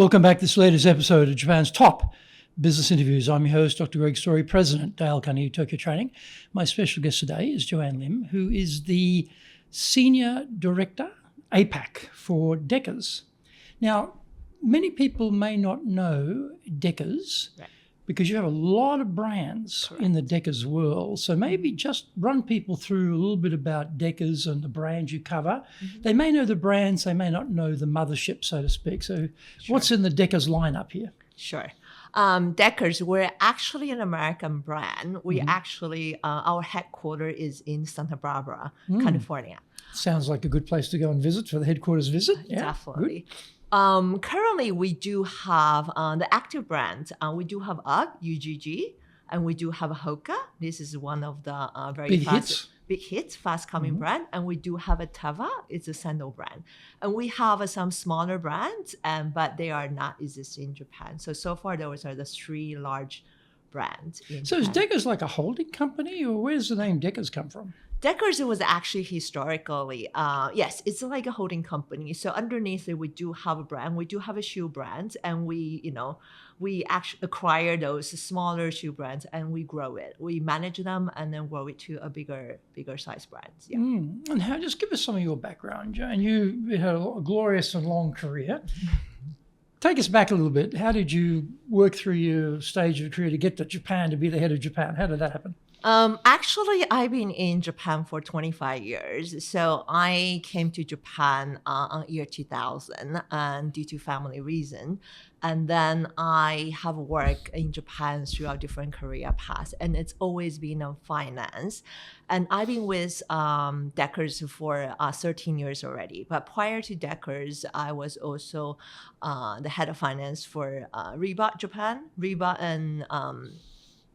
Welcome back to this latest episode of Japan's Top Business Interviews. I'm your host, Dr. Greg Story, President, Dale Carnegie Tokyo Training. My special guest today is Joanne Lin, who is the Senior Director, APAC, for Deckers. Now, many people may not know Deckers because you have a lot of brands in the Deckers world. So maybe just run people through a little bit about Deckers and the brands you cover. Mm-hmm. They may know the brands, they may not know the mothership, so to speak. So what's in the Deckers lineup here? Sure. Deckers, we're actually an American brand. We actually, our headquarters is in Santa Barbara, California. Sounds like a good place to go and visit for the headquarters visit. Yeah, definitely. Currently, we do have the active brands. We do have UGG, and we do have HOKA. This is one of the big hits, fast-coming brand. And we do have a Teva. It's a sandal brand. And we have some smaller brands, but they are not existing in Japan. So far, those are the three large brands in So Japan. is Deckers like a holding company, or where does the name Deckers come from? Deckers was actually historically, yes, it's like a holding company. So underneath it, we do have a brand. We do have a shoe brand, and we actually acquire those smaller shoe brands and we grow it. We manage them and then grow it to a bigger size brands. Yeah. And just give us some of your background, Joanne. You had a glorious and long career. Take us back a little bit. How did you work through your stage of career to get to Japan, to be the head of Japan? How did that happen? Actually, I've been in Japan for 25 years. So I came to Japan in year 2000 and due to family reason. And then I have worked in Japan throughout different career paths. And it's always been in finance. And I've been with Deckers for 13 years already. But prior to Deckers, I was also the head of finance for Reebok Japan, Reebok and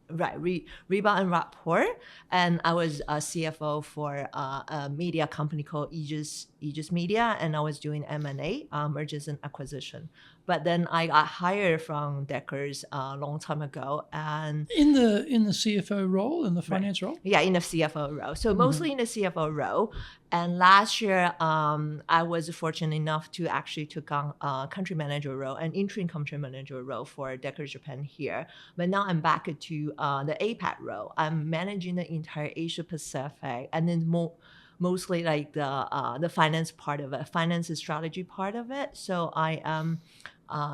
Reebok and Rapport, and I was a CFO for a media company called Aegis Media, and I was doing M&A, mergers and acquisition. But then I got hired from Deckers a long time ago, and in the CFO role, in the finance role. Yeah, in the CFO role. So mostly in the CFO role. And last year, I was fortunate enough to actually took on a country manager role, an interim country manager role for Deckers Japan here. But now I'm back to the APAC role. I'm managing the entire Asia Pacific, and then mostly like the finance part of it, finance and strategy part of it. So I am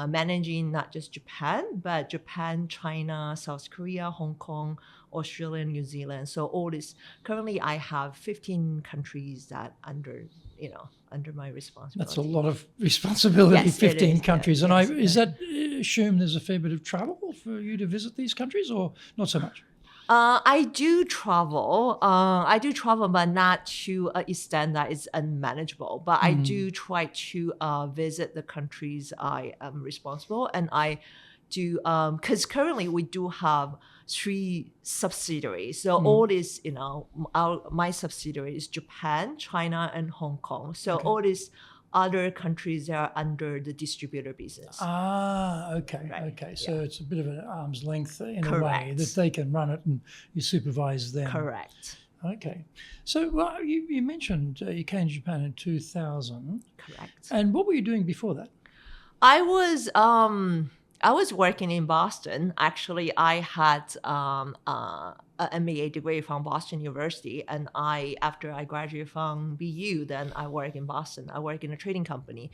managing not just Japan, but Japan, China, South Korea, Hong Kong, Australia, New Zealand. So all this, currently I have 15 countries that under my responsibility. That's a lot of responsibility, yes, 15 countries. Yeah, and is that assume there's a fair bit of travel for you to visit these countries, or not so much? I do travel, but not to an extent that is unmanageable. But I do try to visit the countries I am responsible, and I do because currently we do have 3 subsidiaries. So all this, my subsidiary is Japan, China, and Hong Kong. So all these other countries are under the distributor business. Okay. Right. Okay. So it's a bit of an arm's length in a way that they can run it and you supervise them. Correct. Okay. So you mentioned you came to Japan in 2000. Correct. And what were you doing before that? I was working in Boston. Actually, I had an MBA degree from Boston University, and after I graduated from BU, then I work in Boston. I work in a trading company,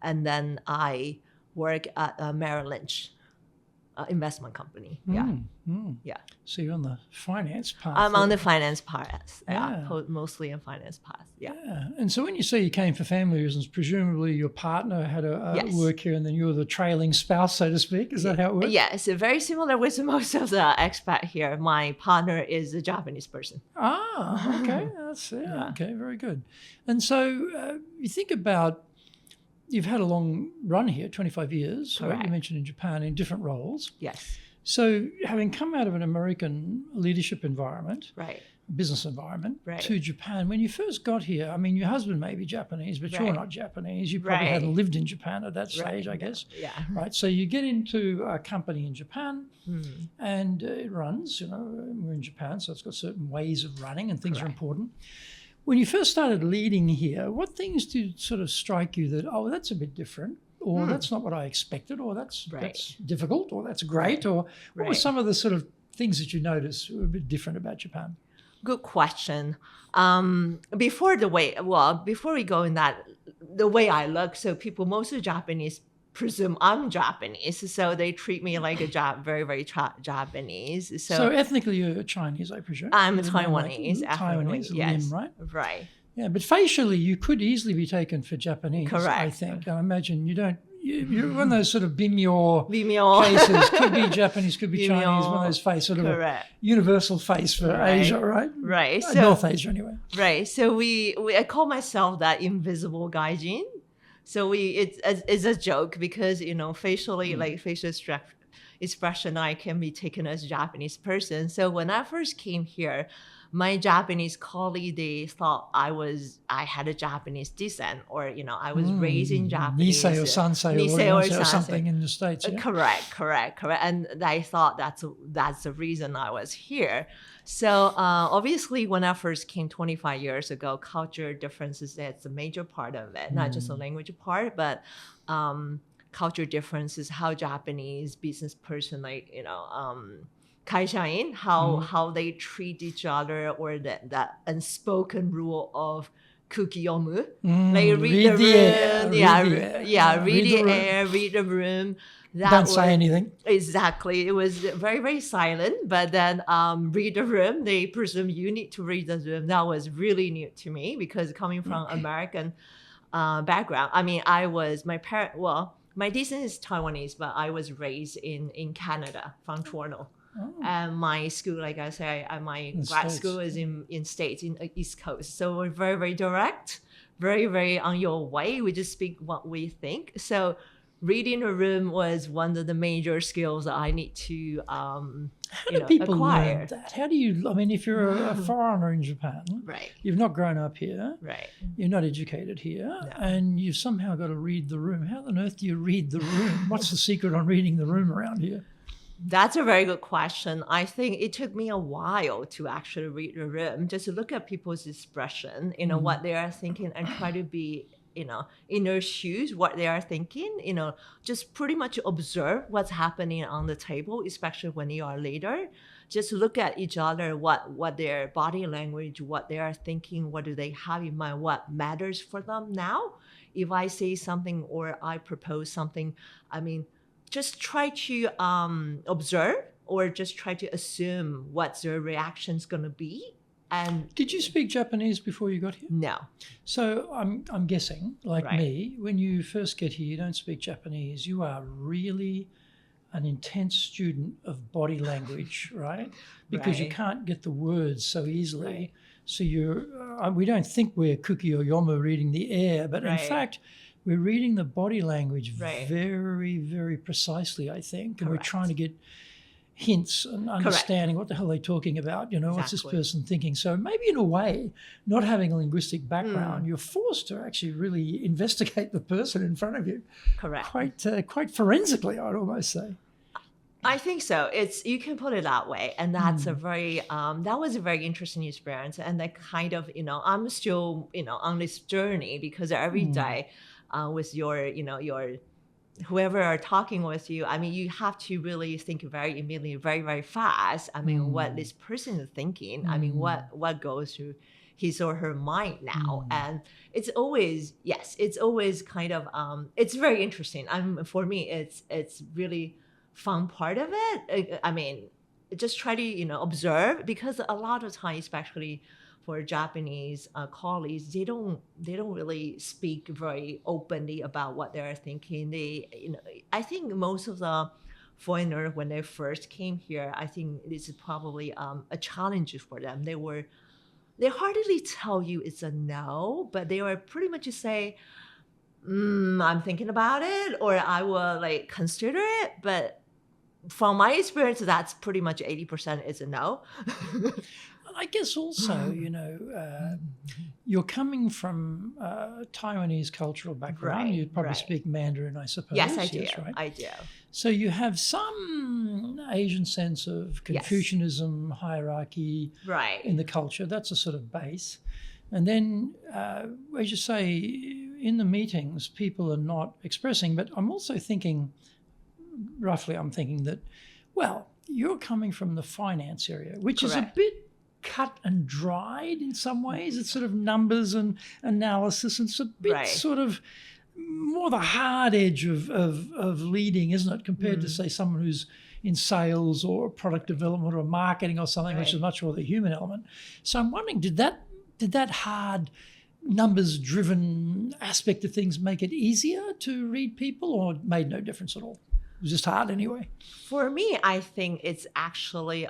and then I work at Merrill Lynch Investment Company. Yeah. So you're on the finance path. I'm on the finance path. Mostly on finance path. Yeah. And so when you say you came for family reasons, presumably your partner had a work here, and then you were the trailing spouse, so to speak. Is that how it works? Yeah, it's very similar with most of the expat here. My partner is a Japanese person. Okay. That's it. Yeah. Okay, very good. And so you think about, you've had a long run here, 25 years, right? You mentioned in Japan in different roles. Yes. So having come out of an American leadership environment, business environment, to Japan, when you first got here, I mean, your husband may be Japanese, but you're not Japanese. You probably hadn't lived in Japan at that stage, I guess. Yeah. Right. So you get into a company in Japan and it runs, we're in Japan, so it's got certain ways of running and things are important. When you first started leading here, what things did sort of strike you that, that's a bit different? or that's not what I expected, or that's difficult, or that's great, or what were Right. some of the sort of things that you noticed were a bit different about Japan? Good question. Before we go in that, the way I look, so people, most of the Japanese presume I'm Japanese, so they treat me like a very, very Japanese. So ethnically, you're Chinese, I presume. I'm You're Taiwanese, Taiwanese, yes. Lim, right? Right. Yeah, but facially, you could easily be taken for Japanese, Correct. I think. I imagine you're one of those sort of bimyo Bimyo. faces. Could be Japanese, could be Bimyo. Chinese, one of those face, sort of Correct. a universal face for Right. Asia, right? Right. North Asia, anyway. Right. So I call myself that invisible gaijin. So it's a joke because facially facial expression I can be taken as a Japanese person. So when I first came here, my Japanese colleague, they thought I had a Japanese descent, or I was raised in Japanese. Nisei or Sansei or something in the States. Yeah? Correct. And I thought that's the reason I was here. So obviously, when I first came 25 years ago, culture differences, that's a major part of it, not just the language part, but culture differences, how Japanese business person, kaishain, how they treat each other, or that unspoken rule of kukiyomu, read the room, read the air, read the room. Don't say anything. Exactly. It was very, very silent, but then read the room. They presume you need to read the room. That was really new to me because coming from American background. I mean, my descent is Taiwanese, but I was raised in Canada, from Toronto. Oh. And my school, like I say, my grad school is in States, in the East Coast. So we're very, very direct, very, very on your way. We just speak what we think. So reading a room was one of the major skills that I need to How do people acquire. learn that? How do you, if you're a foreigner in Japan, right? You've not grown up here, right? You're not educated here, and you've somehow got to read the room. How on earth do you read the room? What's the secret on reading the room around here? That's a very good question. I think it took me a while to actually read the room, just to look at people's expression, what they are thinking, and try to be, in their shoes, what they are thinking, just pretty much observe what's happening on the table, especially when you are a leader. Just look at each other, what their body language, what they are thinking, what do they have in mind, what matters for them now. If I say something or I propose something, just try to observe, or just try to assume what their reaction's going to be. And did you speak Japanese before you got here? No. So I'm guessing, like me, when you first get here, you don't speak Japanese. You are really an intense student of body language, right? Because you can't get the words so easily. Right. So we don't think we're kuki or yomu, reading the air, but in fact, we're reading the body language very, very precisely, I think. And we're trying to get hints and understanding what the hell they're talking about. What's this person thinking? So maybe in a way, not having a linguistic background, you're forced to actually really investigate the person in front of you. Correct. Quite forensically, I'd almost say. I think so. You can put it that way, and that's a very that was a very interesting experience. And that kind of I'm still on this journey, because every day with your whoever are talking with you, you have to really think immediately, very, very fast. What this person is thinking. What goes through his or her mind now, and it's always kind of it's very interesting. For me, it's really fun part of it. Just try to observe, because a lot of times, especially for Japanese colleagues, they don't really speak very openly about what they're thinking. I think most of the foreigners, when they first came here, I think this is probably a challenge for them. They hardly tell you it's a no, but they were pretty much to say, I'm thinking about it, or I will consider it. But from my experience, that's pretty much 80% is a no. I guess also, you're coming from Taiwanese cultural background. You probably speak Mandarin, I suppose. Yes, I do. Right? I do. So you have some Asian sense of Confucianism, hierarchy in the culture. That's a sort of base. And then, as you say, in the meetings, people are not expressing, but I'm also thinking, I'm thinking that, well, you're coming from the finance area, which is a bit cut and dried in some ways. It's sort of numbers and analysis, and it's a bit sort of more the hard edge of leading, isn't it, compared to, say, someone who's in sales or product development or marketing or something, which is much more the human element. So I'm wondering, did that hard numbers-driven aspect of things make it easier to read people, or it made no difference at all? It was just hard anyway. For me, I think it's actually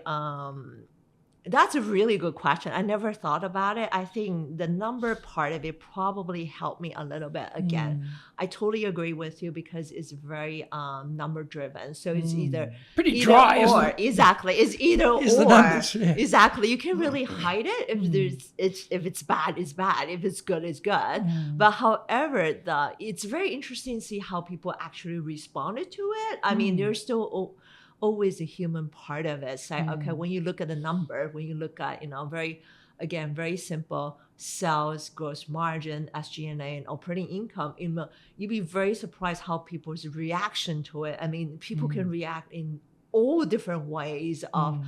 that's a really good question. I never thought about it. I think the number part of it probably helped me a little bit. Again, I totally agree with you because it's very number driven. So it's either pretty dry, or. Isn't it? Exactly. It's either It's or. The numbers, Exactly. You can really hide it if it's bad, it's bad. If it's good, it's good. But however, it's very interesting to see how people actually responded to it. I mean, there's still always a human part of it. So, okay, when you look at the number, when you look at, very simple sales, gross margin, SG&A, and operating income, you'd be very surprised how people's reaction to it. I mean, people can react in all different ways of,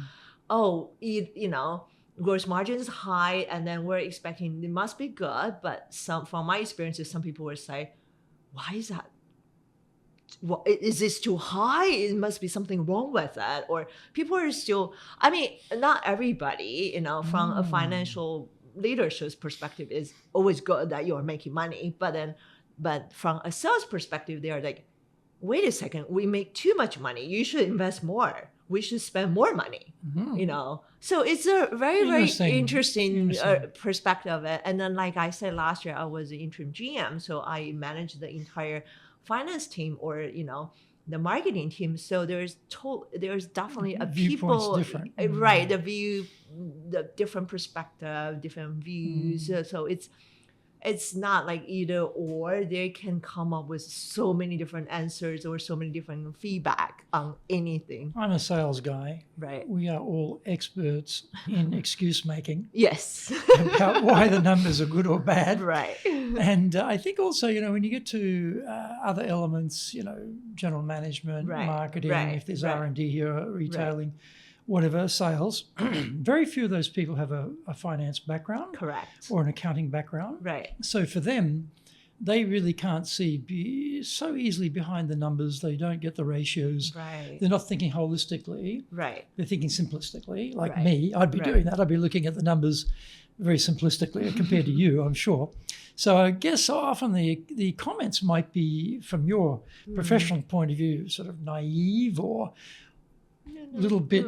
gross margin is high, and then we're expecting it must be good. But from my experiences, some people would say, why is that? Well, is this too high? It must be something wrong with that. Or people are still, I mean, not everybody, from a financial leadership's perspective is always good that you're making money. But from a sales perspective, they're like, wait a second, we make too much money. You should invest more. We should spend more money, So it's a very, very interesting perspective of it. And then, like I said, last year I was the interim GM, so I managed the entire finance team or the marketing team. So there's definitely a people different. Right, the different perspective, different views. So it's not like either or. They can come up with so many different answers or so many different feedback on anything. I'm a sales guy. Right. We are all experts in excuse making. Yes. About why the numbers are good or bad. Right. And I think also, when you get to other elements, general management, marketing, if there's R&D here, retailing, whatever, sales, very few of those people have a finance background. Correct. Or an accounting background. Right. So for them, they really can't see so easily behind the numbers. They don't get the ratios. Right. They're not thinking holistically. Right. They're thinking simplistically. Like me, I'd be doing that. I'd be looking at the numbers very simplistically compared to you, I'm sure. So I guess often the comments might be, from your professional point of view, sort of naive or a little bit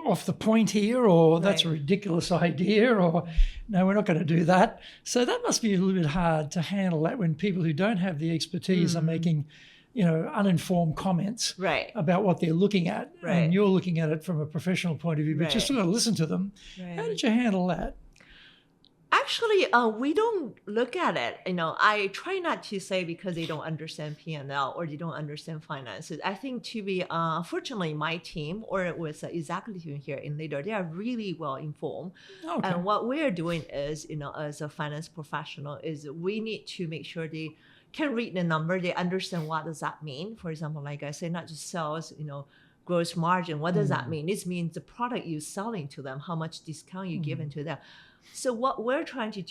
off the point here, or that's a ridiculous idea, or no, we're not going to do that. So that must be a little bit hard to handle that when people who don't have the expertise are making, uninformed comments about what they're looking at. And you're looking at it from a professional point of view, but just sort of listen to them. How did you handle that? Actually, we don't look at it. I try not to say because they don't understand P&L or they don't understand finances. I think to be, fortunately, my team or with the executive team here in Leader, they are really well informed. Okay. And what we are doing is, as a finance professional, is we need to make sure they can read the number. They understand what does that mean. For example, like I say, not just sales, gross margin. What does that mean? This means the product you're selling to them, how much discount you're giving to them. So what I'm trying to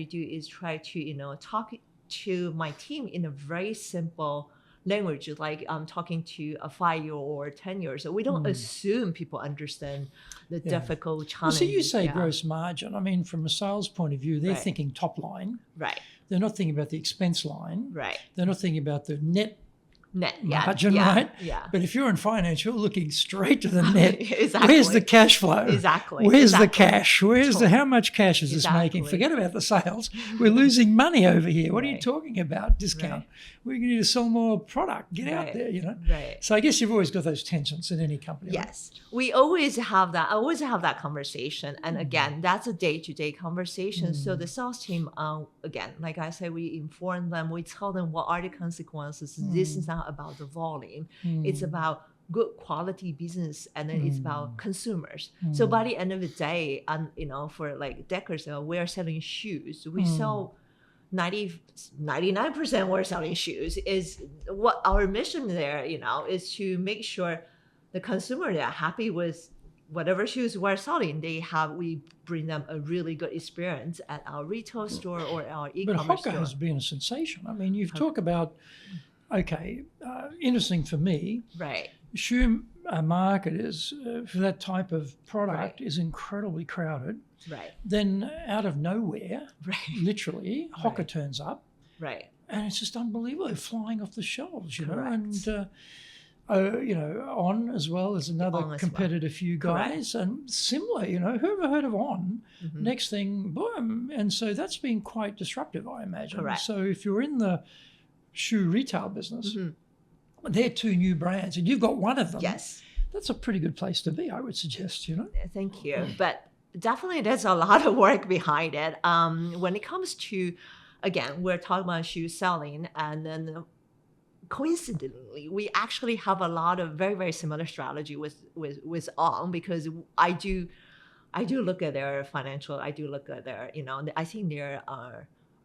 do is try to, talk to my team in a very simple language, like I'm talking to a 5-year or 10-year. So we don't assume people understand the difficult challenge. Well, so you say gross margin. I mean, from a sales point of view, they're thinking top line. Right. They're not thinking about the expense line. Right. They're not thinking about the net margin, right? Yeah. But if you're in finance, you're looking straight to the net. Exactly. Where's the cash flow? Exactly. Where's the cash? How much cash is this making? Forget about the sales. We're losing money over here. What are you talking about? Discount. We need to sell more product. Get out there, Right. So I guess you've always got those tensions in any company. Yes. Right? We always have that. I always have that conversation. And again, that's a day-to-day conversation. So the sales team, again, like I said, we inform them. We tell them what are the consequences. This is not about the volume. It's about good quality business, and then it's about consumers. So by the end of the day, for like decades ago, we are selling shoes. We sell 99% we're selling shoes. Is what our mission there, is to make sure the consumer, they're happy with whatever shoes we're selling. We bring them a really good experience at our retail store or our e-commerce But HOKA store. has been a sensation. I mean, you've talked about, interesting for me, Right. shoe market is, for that type of product, is incredibly crowded. Right. Then out of nowhere, Right. literally, HOKA Right. turns up. Right. And it's just unbelievable. They're flying off the shelves, Correct. And, On as well as another On as competitor for you guys. Correct. And similar, who ever heard of On? Mhm. Next thing, boom. And so that's been quite disruptive, I imagine. Correct. So if you're in the shoe retail business, Mhm. they're two new brands and you've got one of them. Yes. That's a pretty good place to be, I would suggest, Thank you. But definitely there's a lot of work behind it. When it comes to, again, we're talking about shoe selling, and then coincidentally, we actually have a lot of very, very similar strategy with On, because I do look at their financial, I do look at their, I think their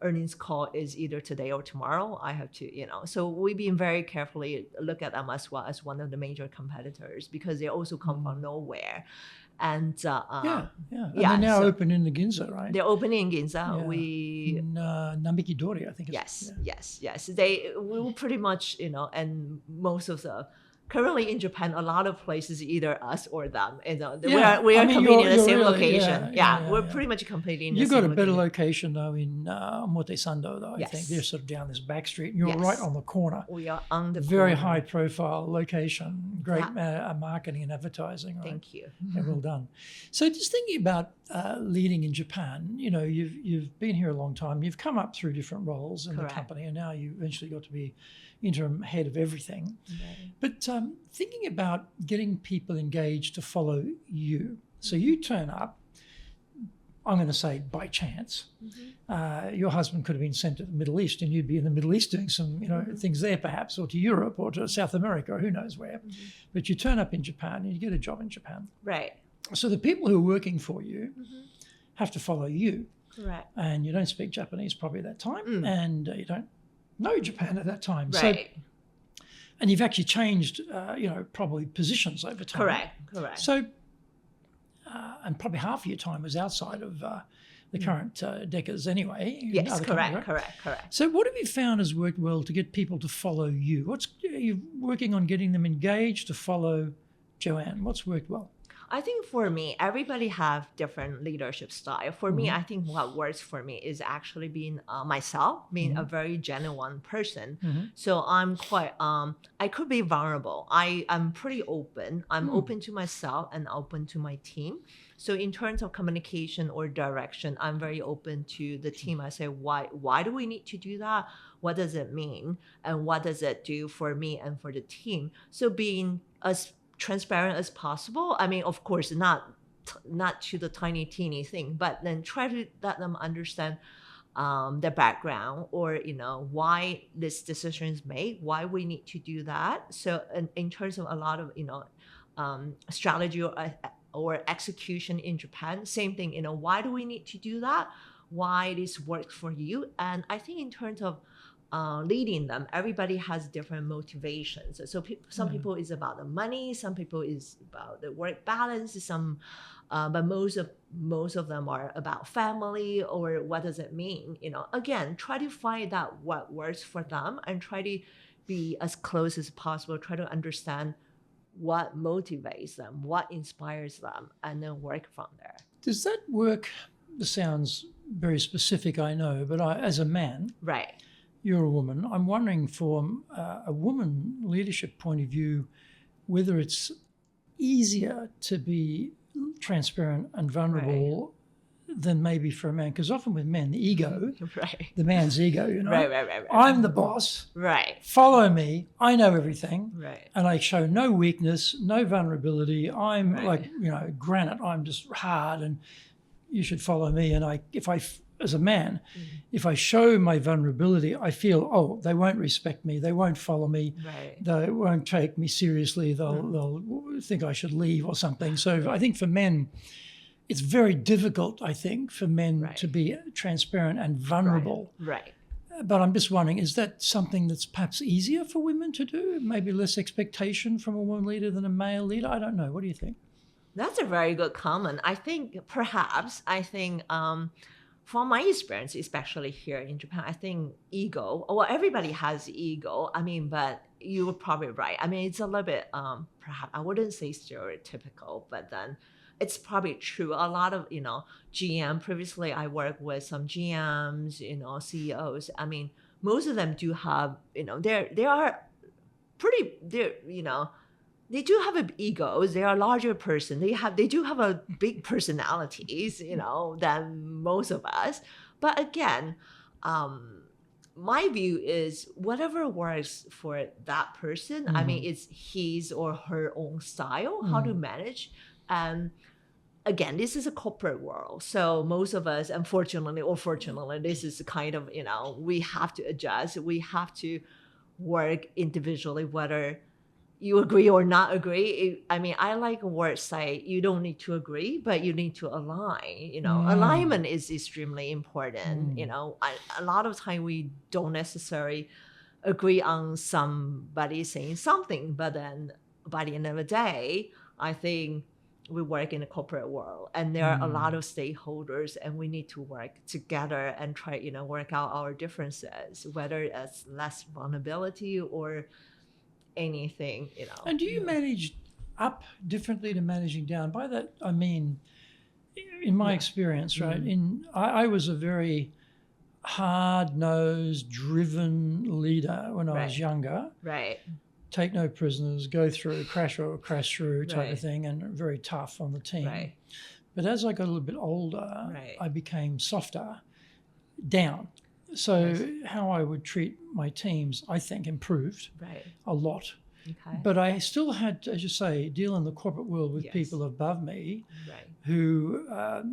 earnings call is either today or tomorrow. I have to, so we've been very carefully look at them as well as one of the major competitors, because they also come from nowhere. And And yeah, they're now so- open in the Ginza, right? they're opening in Ginza. Yeah. We In Namikidori, I think. yes. We will pretty much, and most of the currently in Japan, a lot of places either us or them. Yeah. We are I mean, competing in the you're same really- location. yeah, We're yeah. pretty much competing in the You've same got a better location. location though in Omotesando, though. I Yes. think they're sort of down this back street, and you're Yes. right on the corner. We are on the Very corner. high profile location, great marketing and advertising. Right? Thank you. Yeah, well done. So just thinking about leading in Japan, you've been here a long time. You've come up through different roles in Correct. the company, and now you eventually got to be interim head of everything. Right. But thinking about getting people engaged to follow you. So you turn up, I'm going to say by chance. Your husband could have been sent to the Middle East and you'd be in the Middle East doing some things there perhaps, or to Europe or to South America or who knows where. But you turn up in Japan and you get a job in Japan. Right. So the people who are working for you have to follow you. Correct. And you don't speak Japanese probably at that time, and you don't know Japan at that time. Right. So, and you've actually changed, probably positions over time. Correct. So, and probably half of your time was outside of the current Deckers anyway. in Yes, other correct, companies, right? correct. So what have you found has worked well to get people to follow you? Are you working on getting them engaged to follow Joanne? What's worked well? I think for me, everybody have different leadership style. For me, I think what works for me is actually being myself, being a very genuine person. So I'm quite, I could be vulnerable. I'm pretty open. I'm open to myself and open to my team. So in terms of communication or direction, I'm very open to the team. I say, why do we need to do that? What does it mean? And what does it do for me and for the team? So being as transparent as possible. I mean, of course, not to the tiny teeny thing, but then try to let them understand the background or why this decision is made, why we need to do that. So in terms of a lot of strategy or execution in Japan, same thing. Why do we need to do that? Why this works for you? And I think in terms of leading them, everybody has different motivations. So some people is about the money, some people is about the work balance, but most of them are about family or what does it mean. Again, try to find out what works for them and try to be as close as possible. Try to understand what motivates them, what inspires them, and then work from there. Does that work? This sounds very specific, I know, but as a man, Right. You're a woman. I'm wondering from a woman leadership point of view, whether it's easier to be transparent and vulnerable than maybe for a man. Because often with men, the ego, Right. the man's ego, Right. I'm the boss. Right. Follow me. I know everything. Right. And I show no weakness, no vulnerability. I'm Right. like, granite. I'm just hard and you should follow me. And as a man, if I show my vulnerability, I feel, they won't respect me. They won't follow me. Right. They won't take me seriously. They'll think I should leave or something. So I think for men, it's very difficult, I think, for men to be transparent and vulnerable. Right. But I'm just wondering, is that something that's perhaps easier for women to do? Maybe less expectation from a woman leader than a male leader? I don't know. What do you think? That's a very good comment. I think from my experience, especially here in Japan, I think ego, well, everybody has ego. I mean, but you were probably right. I mean, it's a little bit, perhaps, I wouldn't say stereotypical, but then it's probably true. A lot of, GM, previously I worked with some GMs, CEOs. I mean, most of them do have, they are pretty, they do have egos. They are a larger person. They do have a big personalities, than most of us. But again, my view is whatever works for that person. I mean, it's his or her own style, how to manage. And again, this is a corporate world. So most of us, unfortunately or fortunately, this is kind of, we have to adjust. We have to work individually, whether you agree or not agree. I mean, I like a word say you don't need to agree, but you need to align. Alignment is extremely important. A lot of time we don't necessarily agree on somebody saying something, but then by the end of the day, I think we work in a corporate world and there are a lot of stakeholders and we need to work together and try, work out our differences, whether it's less vulnerability or anything, And do you manage up differently to managing down? By that, I mean, in my experience, right, I was a very hard-nosed, driven leader when I was younger. Right. Take no prisoners, go through, crash through type of thing, and very tough on the team. Right. But as I got a little bit older, I became softer, down. So how I would treat my teams, I think, improved a lot. Okay. But I still had to, as you say, deal in the corporate world with people above me who I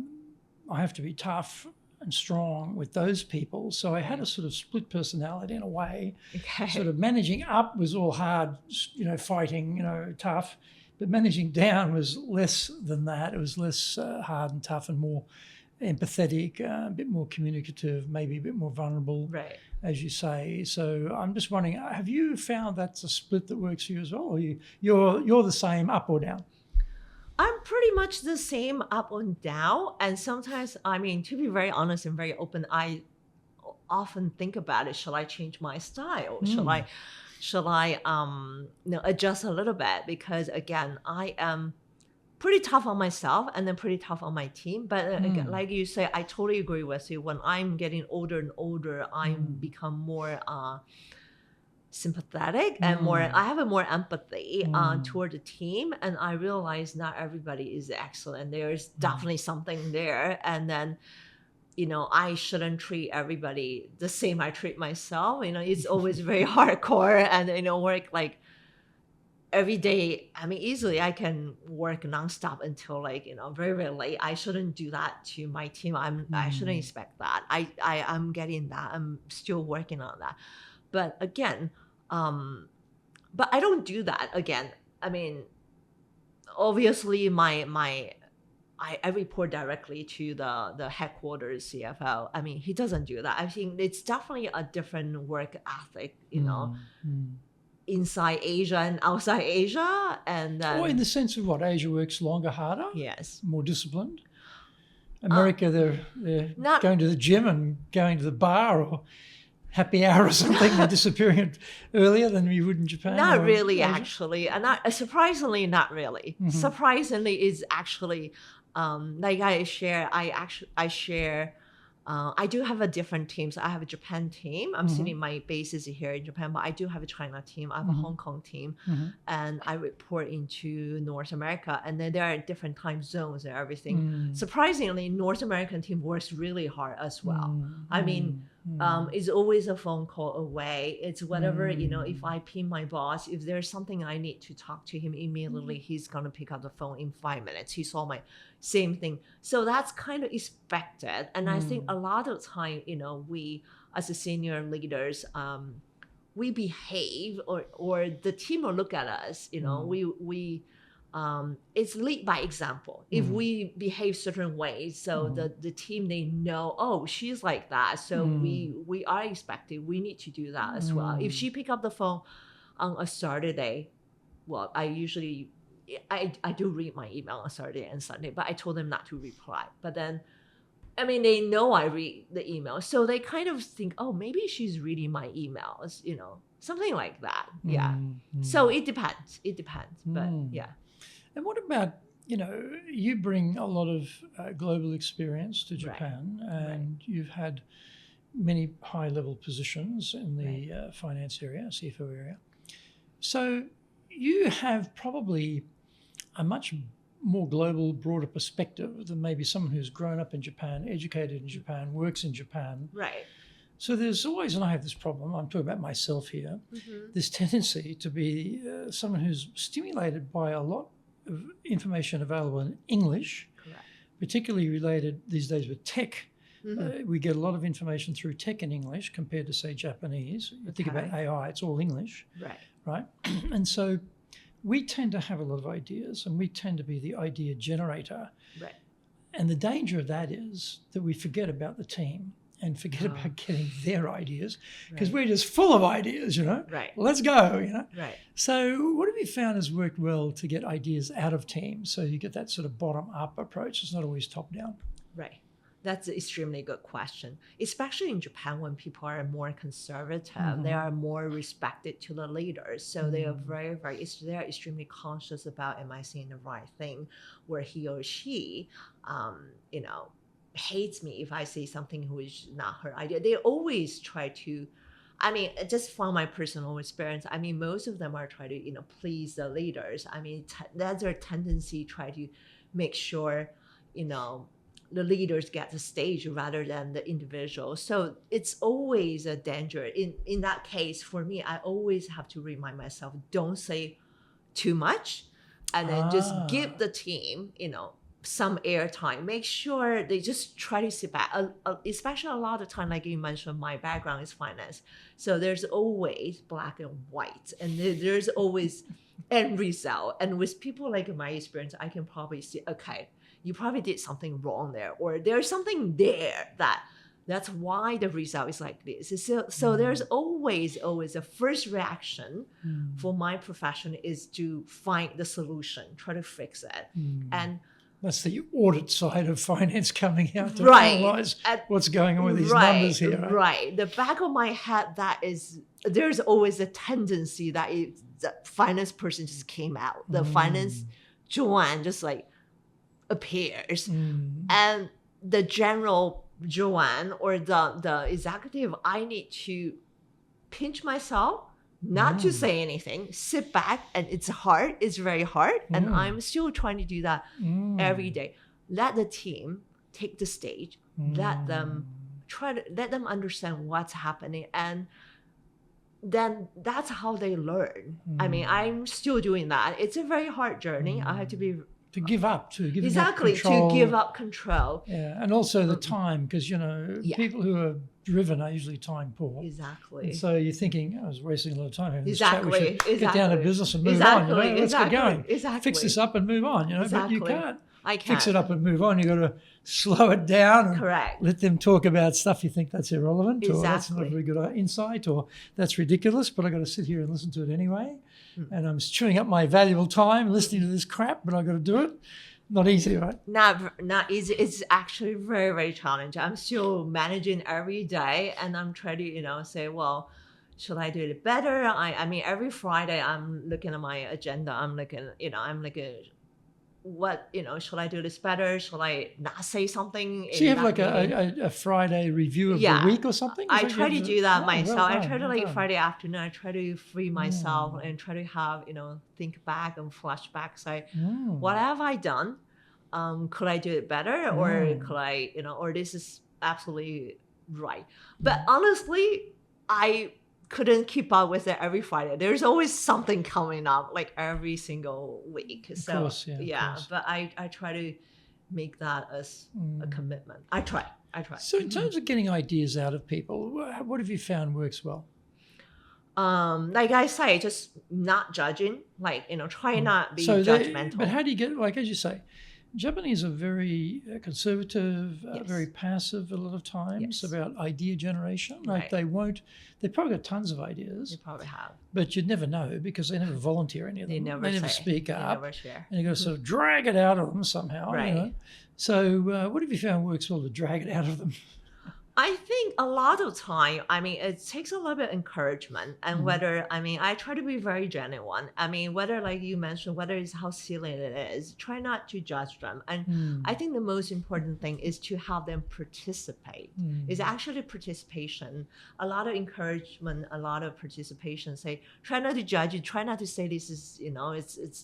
have to be tough and strong with those people. So I had a sort of split personality in a way. Okay. Sort of managing up was all hard, fighting, tough. But managing down was less than that. It was less hard and tough and more empathetic, a bit more communicative, maybe a bit more vulnerable, as you say. So I'm just wondering, have you found that's a split that works for you as well, or you're the same up or down? I'm pretty much the same up and down. And sometimes, I mean, to be very honest and very open, I often think about it. Shall I change my style? Shall I adjust a little bit? Because again, I am pretty tough on myself and then pretty tough on my team. But again, like you say, I totally agree with you. When I'm getting older and older, I'm become more sympathetic and I have a more empathy toward the team, and I realize not everybody is excellent. There's definitely something there, and then I shouldn't treat everybody the same I treat myself. It's always very hardcore, and work like every day. I mean, easily I can work nonstop until very, very late. I shouldn't do that to my team. I shouldn't expect that. I'm getting that. I'm still working on that. But again, but I don't do that again. I mean, obviously I report directly to the headquarters CFO. I mean, he doesn't do that. I think it's definitely a different work ethic, inside Asia and outside Asia. And or in the sense of what, Asia works longer, harder? Yes. More disciplined? America, they're not going to the gym and going to the bar or happy hour or something and disappearing earlier than we would in Japan? Not really, actually. And surprisingly, not really. Surprisingly is actually, like I share, I do have a different team. So I have a Japan team. I'm sitting, my base is here in Japan, but I do have a China team. I have a Hong Kong team, and I report into North America. And then there are different time zones and everything. Surprisingly, North American team works really hard as well. I mean, it's always a phone call away. It's whatever, if I ping my boss, if there's something I need to talk to him immediately, he's going to pick up the phone in 5 minutes. He saw my same thing. So that's kind of expected. And I think a lot of time, we as a senior leaders, we behave or the team will look at us, we it's lead by example. If we behave certain ways, so the team, they know, oh, she's like that, so we are expecting, we need to do that as well. If she pick up the phone on a Saturday, well, I do read my email on Saturday and Sunday, but I told them not to reply. But then, I mean, they know I read the email, so they kind of think, oh, maybe she's reading my emails, something like that. Yeah. So it depends. But yeah. And what about, you bring a lot of global experience to Japan, and you've had many high-level positions in the finance area, CFO area. So you have probably a much more global, broader perspective than maybe someone who's grown up in Japan, educated in Japan, works in Japan. Right. So there's always, and I have this problem, I'm talking about myself here, this tendency to be someone who's stimulated by a lot of information available in English, particularly related these days with tech. We get a lot of information through tech in English compared to, say, Japanese. You think about AI, it's all English. Right? And so we tend to have a lot of ideas, and we tend to be the idea generator. Right. And the danger of that is that we forget about the team and forget about getting their ideas, because we're just full of ideas, Right. Let's go, Right. So what have you found has worked well to get ideas out of teams, so you get that sort of bottom-up approach? It's not always top-down. Right. That's an extremely good question, especially in Japan when people are more conservative. They are more respected to the leaders. So they are they are extremely conscious about, am I saying the right thing? Where he or she, hates me if I say something who is not her idea. They always try to, just from my personal experience, most of them are trying to, please the leaders. That's their tendency, try to make sure, the leaders get the stage rather than the individual. So it's always a danger. In that case, for me, I always have to remind myself, don't say too much, and then just give the team, some airtime. Make sure they just try to sit back. Especially a lot of time, like you mentioned, my background is finance. So there's always black and white, and there's always end result. And with people like in my experience, I can probably see, okay, you probably did something wrong there, or there's something there that's why the result is like this. So there's always a first reaction for my profession is to find the solution, try to fix it. And that's the audit side of finance coming out to analyze what's going on with these numbers here. Right. The back of my head, there's always a tendency that the finance person just came out. The finance Joanne just like appears. And the general Joanne or the executive, I need to pinch myself, not to say anything, sit back, and it's very hard. And I'm still trying to do that every day. Let the team take the stage, let them understand what's happening, and then that's how they learn. I'm still doing that. It's a very hard journey. I have to be give up, to give exactly up control. To give up control. Yeah, and also the time, because people who are driven are usually time poor. Exactly. And so you're thinking, I was wasting a lot of time having this exactly. chat. We should get down to business and move on. Let's get going. Fix this up and move on. But you can't. I can't fix it up and move on. You got to slow it down. And correct. Let them talk about stuff you think that's irrelevant, or that's not a very good insight, or that's ridiculous. But I got to sit here and listen to it anyway. And I'm chewing up my valuable time listening to this crap, but I got to do it. Not easy, right? Not easy. It's actually very, very challenging. I'm still managing every day, and I'm trying to, say, well, should I do it better? Every Friday I'm looking at my agenda. I'm looking, what, should I do this better? Should I not say something? So you have like a Friday review of the week or something? I try to do that myself. Well done, I try to Friday afternoon, I try to free myself and try to have, think back and flashback. Say, what have I done? Could I do it better? Or could I, or this is absolutely right. But honestly, I couldn't keep up with it every Friday. There's always something coming up like every single week. So of course. But I try to make that as a commitment. I try. So in terms of getting ideas out of people, what have you found works well? Like I say, just not judging, like, try not be So judgmental. but how do you get, like, as you say, Japanese are very conservative, Yes. very passive a lot of times Yes. about idea generation. Like Right. they've probably got tons of You ideas, probably have. but you'd never know because they never volunteer any of They them. never say. speak They up. never share. And you've got to sort of drag it out of them somehow. Right. So what have you found works well to drag it out of them? I think a lot of time, it takes a little bit of encouragement, and I try to be very genuine. Whether, like you mentioned, whether it's how silly it is, try not to judge them. And I think the most important thing is to have them participate. Is actually participation. A lot of encouragement, a lot of participation. Say, try not to judge it. Try not to say this is,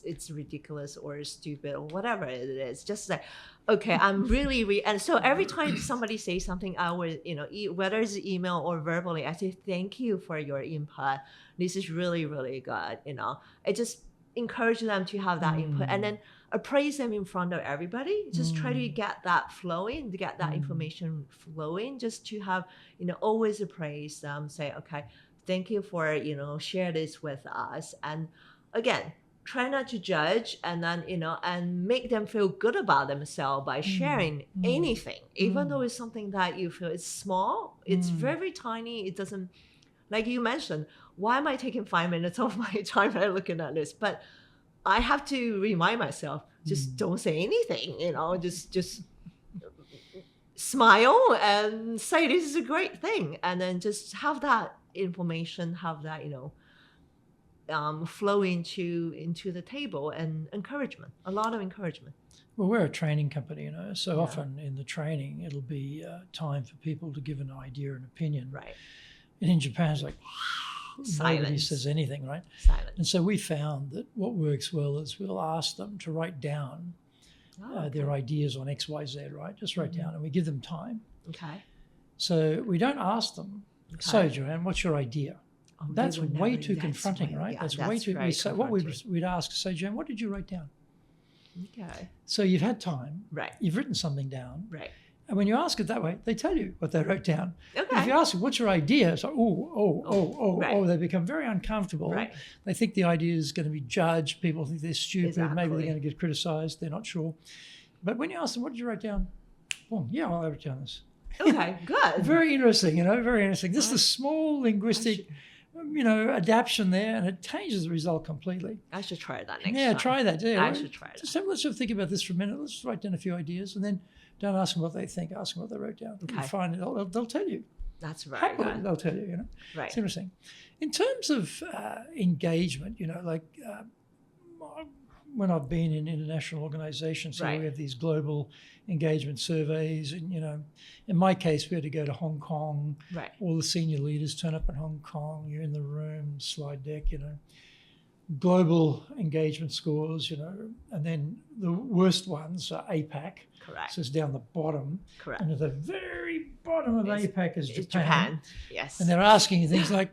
it's ridiculous or stupid or whatever it is. Just like, okay, I'm really, and so every time somebody says something, I would, whether it's email or verbally, I say, thank you for your input. This is really, really good. I just encourage them to have that input, and then appraise them in front of everybody. Just try to get that flowing, to get that information flowing, just to have, always appraise them, say, okay, thank you for, share this with us. And again, try not to judge, and then and make them feel good about themselves by sharing anything, even though it's something that you feel is small, it's very tiny. It doesn't, like you mentioned, why am I taking 5 minutes of my time by looking at this? But I have to remind myself, just don't say anything, just smile and say this is a great thing, and then just have that information, have that flow into the table, and encouragement, a lot of encouragement. Well, we're a training company, so often in the training it'll be time for people to give an idea, an opinion. Right. And in Japan, it's like nobody Silence. says anything, right? Silence. And so we found that what works well is we'll ask them to write down their ideas on X, Y, Z, right? Just write down, and we give them time. Okay. So we don't ask them, so Joanne, what's your idea? That's way too confronting, right? That's way too. What we'd ask, say, Joanne, what did you write down? Okay. So you've had time. Right. You've written something down. Right. And when you ask it that way, they tell you what they wrote down. Okay. If you ask them, what's your idea? It's like, Right. they become very uncomfortable. Right. They think the idea is going to be judged. People think they're stupid. Exactly. Maybe they're going to get criticized. They're not sure. But when you ask them, what did you write down? Boom, I wrote down this. Okay, good. Very interesting, very interesting. This is a small linguistic, adaptation there, and it changes the result completely. I should try that next time. Yeah, try that. Yeah, I should try that. Just let's think about this for a minute. Let's write down a few ideas, and then don't ask them what they think. Ask them what they wrote down. Okay. You find they'll tell you. That's very Happily, good. they'll tell you. Right. It's interesting. In terms of engagement, when I've been in international organizations, so we have these global engagement surveys, and in my case, we had to go to Hong Kong. Right. All the senior leaders turn up in Hong Kong. You're in the room, slide deck, global engagement scores, and then the worst ones are APAC. Correct. So it's down the bottom. Correct. And at the very bottom of APAC is Japan. Yes. And they're asking you things like,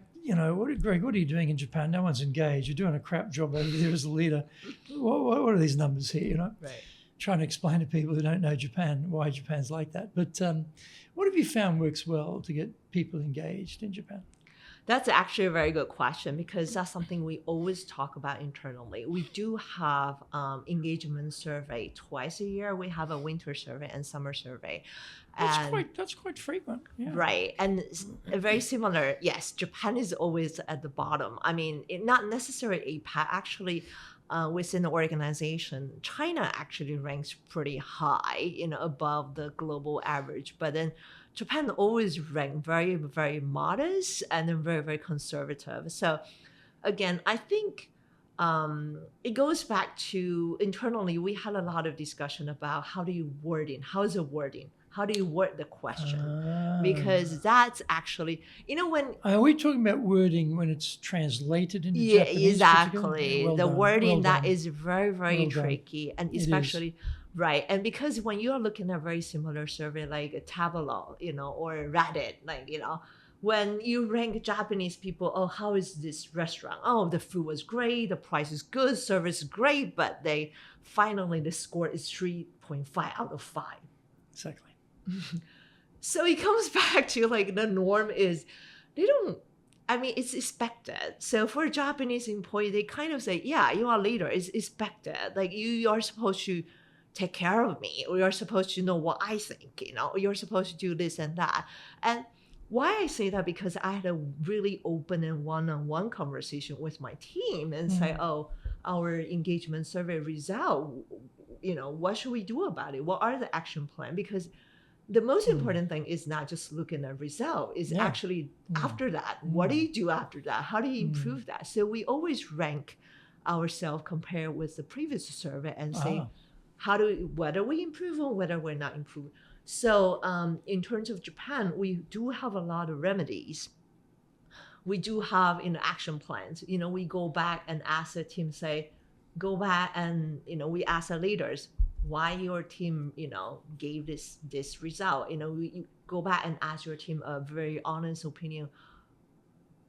Greg, what are you doing in Japan? No one's engaged. You're doing a crap job over there as a leader. What are these numbers here, Right. Trying to explain to people who don't know Japan why Japan's like that. But what have you found works well to get people engaged in Japan? That's actually a very good question, because that's something we always talk about internally. We do have engagement survey twice a year. We have a winter survey and summer survey. That's quite frequent. Yeah. Right. And very similar. Yes, Japan is always at the bottom. Not necessarily APAC. Actually, within the organization, China actually ranks pretty high, above the global average. But then Japan always ranked very, very modest and then very, very conservative. So again, I think it goes back to internally, we had a lot of discussion about how is the wording? How do you word the question? Because that's actually, when... Are we talking about wording when it's translated into Japanese? Yeah, exactly. Well the done. wording Well that done. is very, very tricky. And especially, right. And because when you're looking at a very similar survey like a Teva, or Reddit, when you rank Japanese people, how is this restaurant? Oh, the food was great, the price is good, service is great, but the score is 3.5 out of 5. Exactly. So it comes back to the norm is they don't I mean, it's expected. So for a Japanese employee, they kind of say, yeah, you are a leader. It's expected. Like you are supposed to take care of me, or you're supposed to know what I think, or you're supposed to do this and that. And why I say that, because I had a really open and one-on-one conversation with my team and say, oh, our engagement survey result, what should we do about it? What are the action plan? Because the most important thing is not just looking at result, is actually after that, what do you do after that? How do you improve that? So we always rank ourselves, compare with the previous survey and say, whether we improve or whether we're not improved. So in terms of Japan, we do have a lot of remedies. We do have action plans. We go back and ask the team, go back and we ask the leaders why your team gave this result. You go back and ask your team a very honest opinion.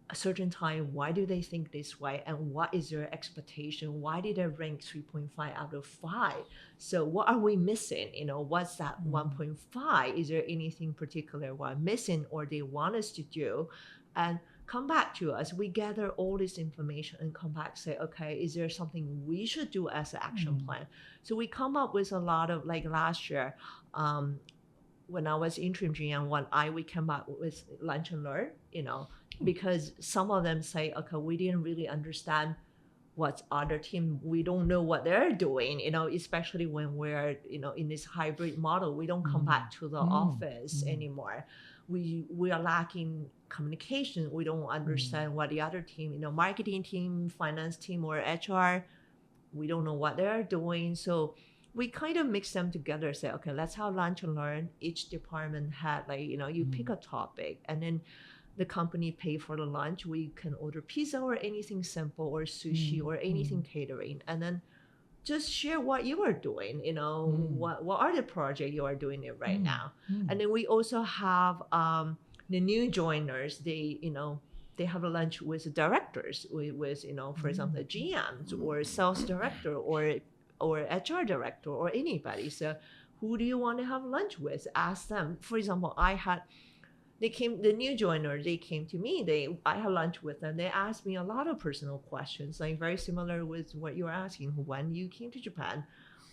A certain time, why do they think this way, and what is their expectation? Why did they rank 3.5 out of 5? So what are we missing? What's that 1.5? Is there anything particular we're missing or they want us to do? And come back to us. We gather all this information and come back, say, okay, is there something we should do as an action plan? So we come up with a lot of, like last year, when I was interim GM, we came up with lunch and learn, because some of them say, okay, we didn't really understand what other team, we don't know what they're doing, especially when we're, in this hybrid model, we don't come back to the office anymore. We are lacking communication. We don't understand what the other team, marketing team, finance team, or HR, we don't know what they're doing. So we kind of mix them together, say, okay, let's have lunch and learn. Each department had you pick a topic, and then the company pay for the lunch. We can order pizza or anything simple, or sushi or anything catering, and then just share what you are doing, what are the projects you are doing it right now. And then we also have the new joiners, they have a lunch with the directors, with for example, the GMs or sales director or HR director or anybody. So who do you want to have lunch with? Ask them. For example, the new joiner, they came to me, I had lunch with them. They asked me a lot of personal questions, like very similar with what you were asking. When you came to Japan,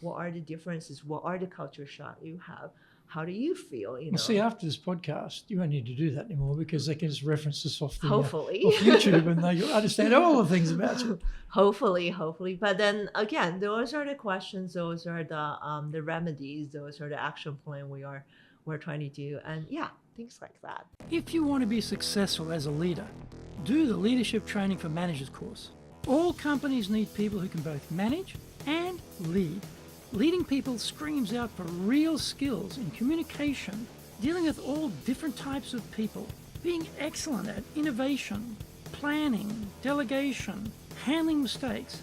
what are the differences? What are the culture shock you have? How do you feel? Well, see, after this podcast, you won't need to do that anymore, because they can just reference this off hopefully off YouTube, and they understand all the things about you. Hopefully. But then again, those are the questions. Those are the remedies. Those are the action plan we're trying to do, and things like that. If you want to be successful as a leader, do the Leadership Training for Managers course. All companies need people who can both manage and lead. Leading people screams out for real skills in communication, dealing with all different types of people, being excellent at innovation, planning, delegation, handling mistakes,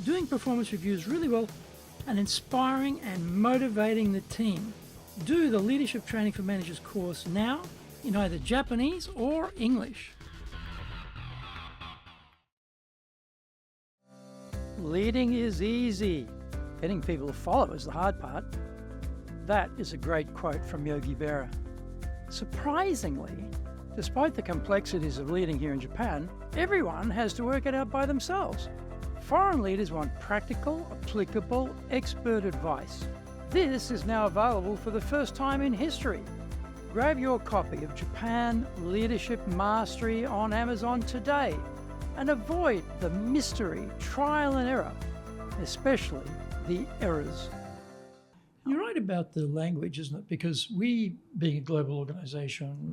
doing performance reviews really well, and inspiring and motivating the team. Do the Leadership Training for Managers course now in either Japanese or English. Leading is easy. Getting people to follow is the hard part. That is a great quote from Yogi Berra. Surprisingly, despite the complexities of leading here in Japan, everyone has to work it out by themselves. Foreign leaders want practical, applicable, expert advice. This is now available for the first time in history. Grab your copy of Japan Leadership Mastery on Amazon today and avoid the mystery, trial and error, especially the errors. You're right about the language, isn't it? Because we, being a global organisation,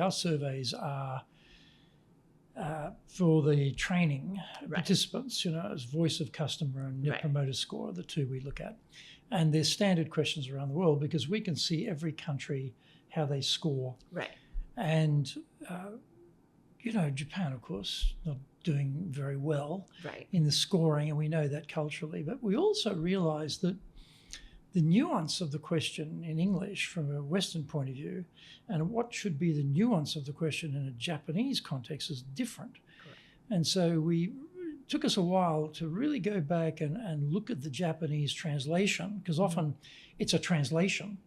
our surveys are for the training participants, as voice of customer and net promoter score are the two we look at. And there's standard questions around the world, because we can see every country, how they score. Right. And, Japan, of course, not doing very well in the scoring, and we know that culturally. But we also realise that the nuance of the question in English from a Western point of view and what should be the nuance of the question in a Japanese context is different. Correct. And so it took us a while to really go back and look at the Japanese translation, because often it's a translation.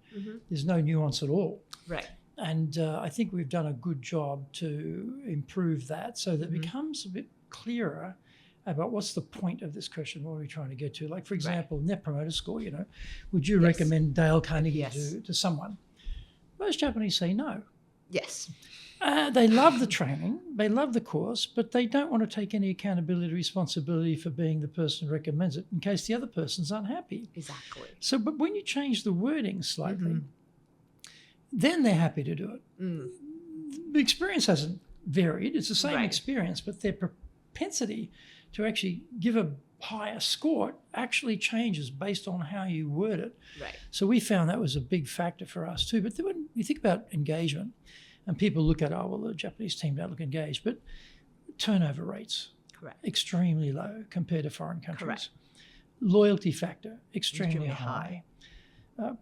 There's no nuance at all. Right. And I think we've done a good job to improve that so that it becomes a bit clearer about what's the point of this question, what are we trying to get to? Like, for example, Net Promoter Score, would you recommend Dale Carnegie to someone? Most Japanese say no. Yes. They love the training, they love the course, but they don't want to take any accountability, responsibility for being the person who recommends it in case the other person's unhappy. Exactly. So, but when you change the wording slightly, then they're happy to do it. The experience hasn't varied. It's the same experience, but their propensity to actually give a higher score actually changes based on how you word it. Right. So we found that was a big factor for us too. But then when you think about engagement, and people look at, the Japanese team don't look engaged, but turnover rates, extremely low compared to foreign countries. Loyalty factor, extremely high.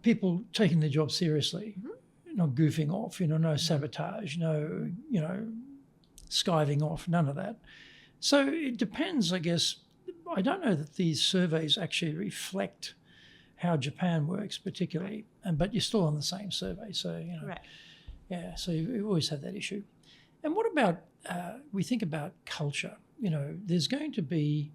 People taking their job seriously, not goofing off, no sabotage, no, skiving off, none of that. So it depends, I guess. I don't know that these surveys actually reflect how Japan works particularly, but you're still on the same survey. So, yeah, so you've always had that issue. And what about, we think about culture. There's going to be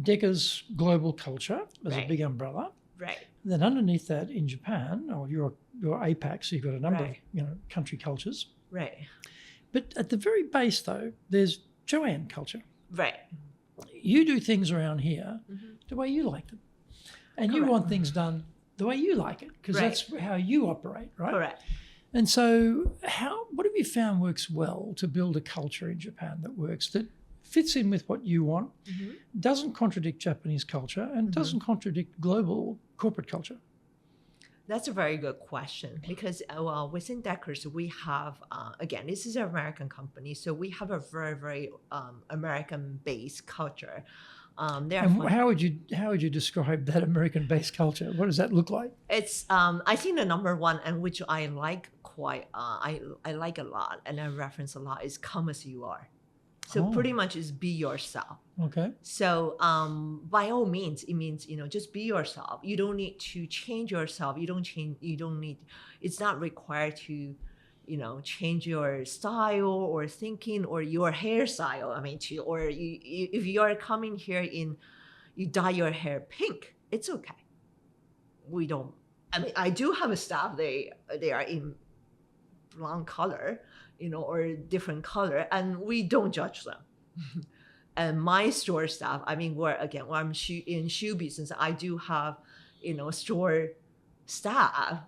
Decca's global culture as a big umbrella. Right. Then underneath that in Japan, or your APAC, so you've got a number of country cultures. Right. But at the very base, though, there's Joanne culture. Right. You do things around here the way you like them. And you want things done the way you like it, because that's how you operate, right? Correct. And so what have you found works well to build a culture in Japan that works, that fits in with what you want, doesn't contradict Japanese culture, and doesn't contradict global corporate culture? That's a very good question, because within Deckers, we have, again, this is an American company, so we have a very, very American-based culture. And how would you describe that American-based culture? What does that look like? It's I think the number one, and which I like I like a lot, and I reference a lot, is come as you are. So pretty much is be yourself. Okay. So by all means, it means, just be yourself. You don't need to change yourself. You don't need, it's not required to, change your style or thinking or your hairstyle. If you are coming here you dye your hair pink, it's okay. I do have a staff, they are in blonde color, or different color, and we don't judge them. And my store staff, I'm in shoe business, I do have, store staff,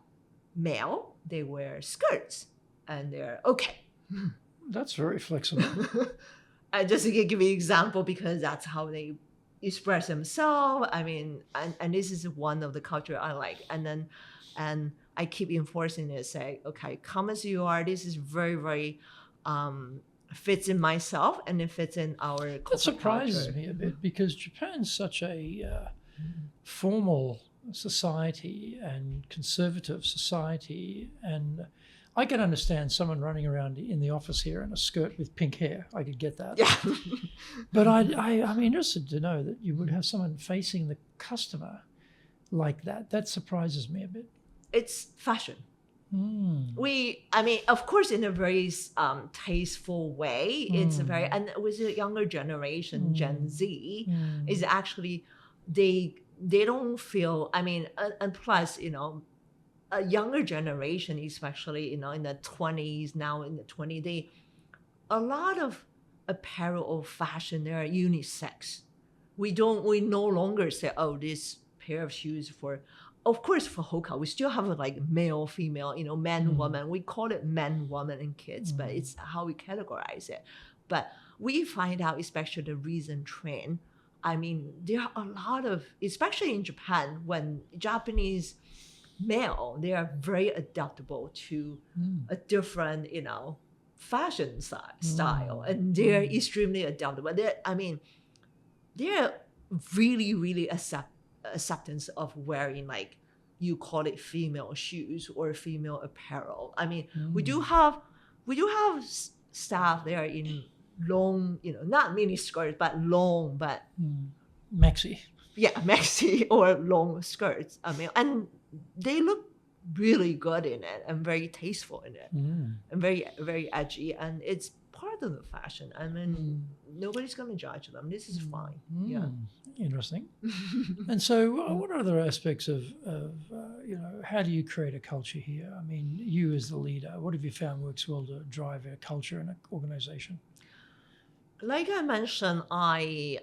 male, they wear skirts, and they're okay. That's very flexible. And just to give you an example, because that's how they express themselves. And this is one of the culture I like. And I keep enforcing it, say, okay, come as you are. This is very, very fits in myself, and it fits in our culture. That surprises me a bit, because Japan's such a formal society and conservative society, and I can understand someone running around in the office here in a skirt with pink hair. I could get that. Yeah. But I'm interested to know that you would have someone facing the customer like that. That surprises me a bit. It's fashion. Of course, in a very tasteful way. It's and with the younger generation, Gen Z, is actually they don't feel. And plus, a younger generation, especially in the 20s, now in the 20s, a lot of apparel or fashion, they are unisex. We no longer say, oh, this pair of shoes for. Of course, for HOKA, we still have male, female, men, woman. We call it men, woman, and kids, but it's how we categorize it. But we find out, especially the recent trend, there are a lot of, especially in Japan, when Japanese male, they are very adaptable to a different, fashion style, and they're extremely adaptable. They're really, really acceptance of wearing, you call it female shoes or female apparel. We do have staff there in long, not mini skirts, but long, but maxi. Yeah, maxi or long skirts. And they look really good in it and very tasteful in it and very, very edgy. And it's part of the fashion. I mean, nobody's going to judge them. This is fine. Yeah. Interesting. And so what are other aspects of how do you create a culture here? I mean, you as the leader, what have you found works well to drive a culture in an organization? Like I mentioned, I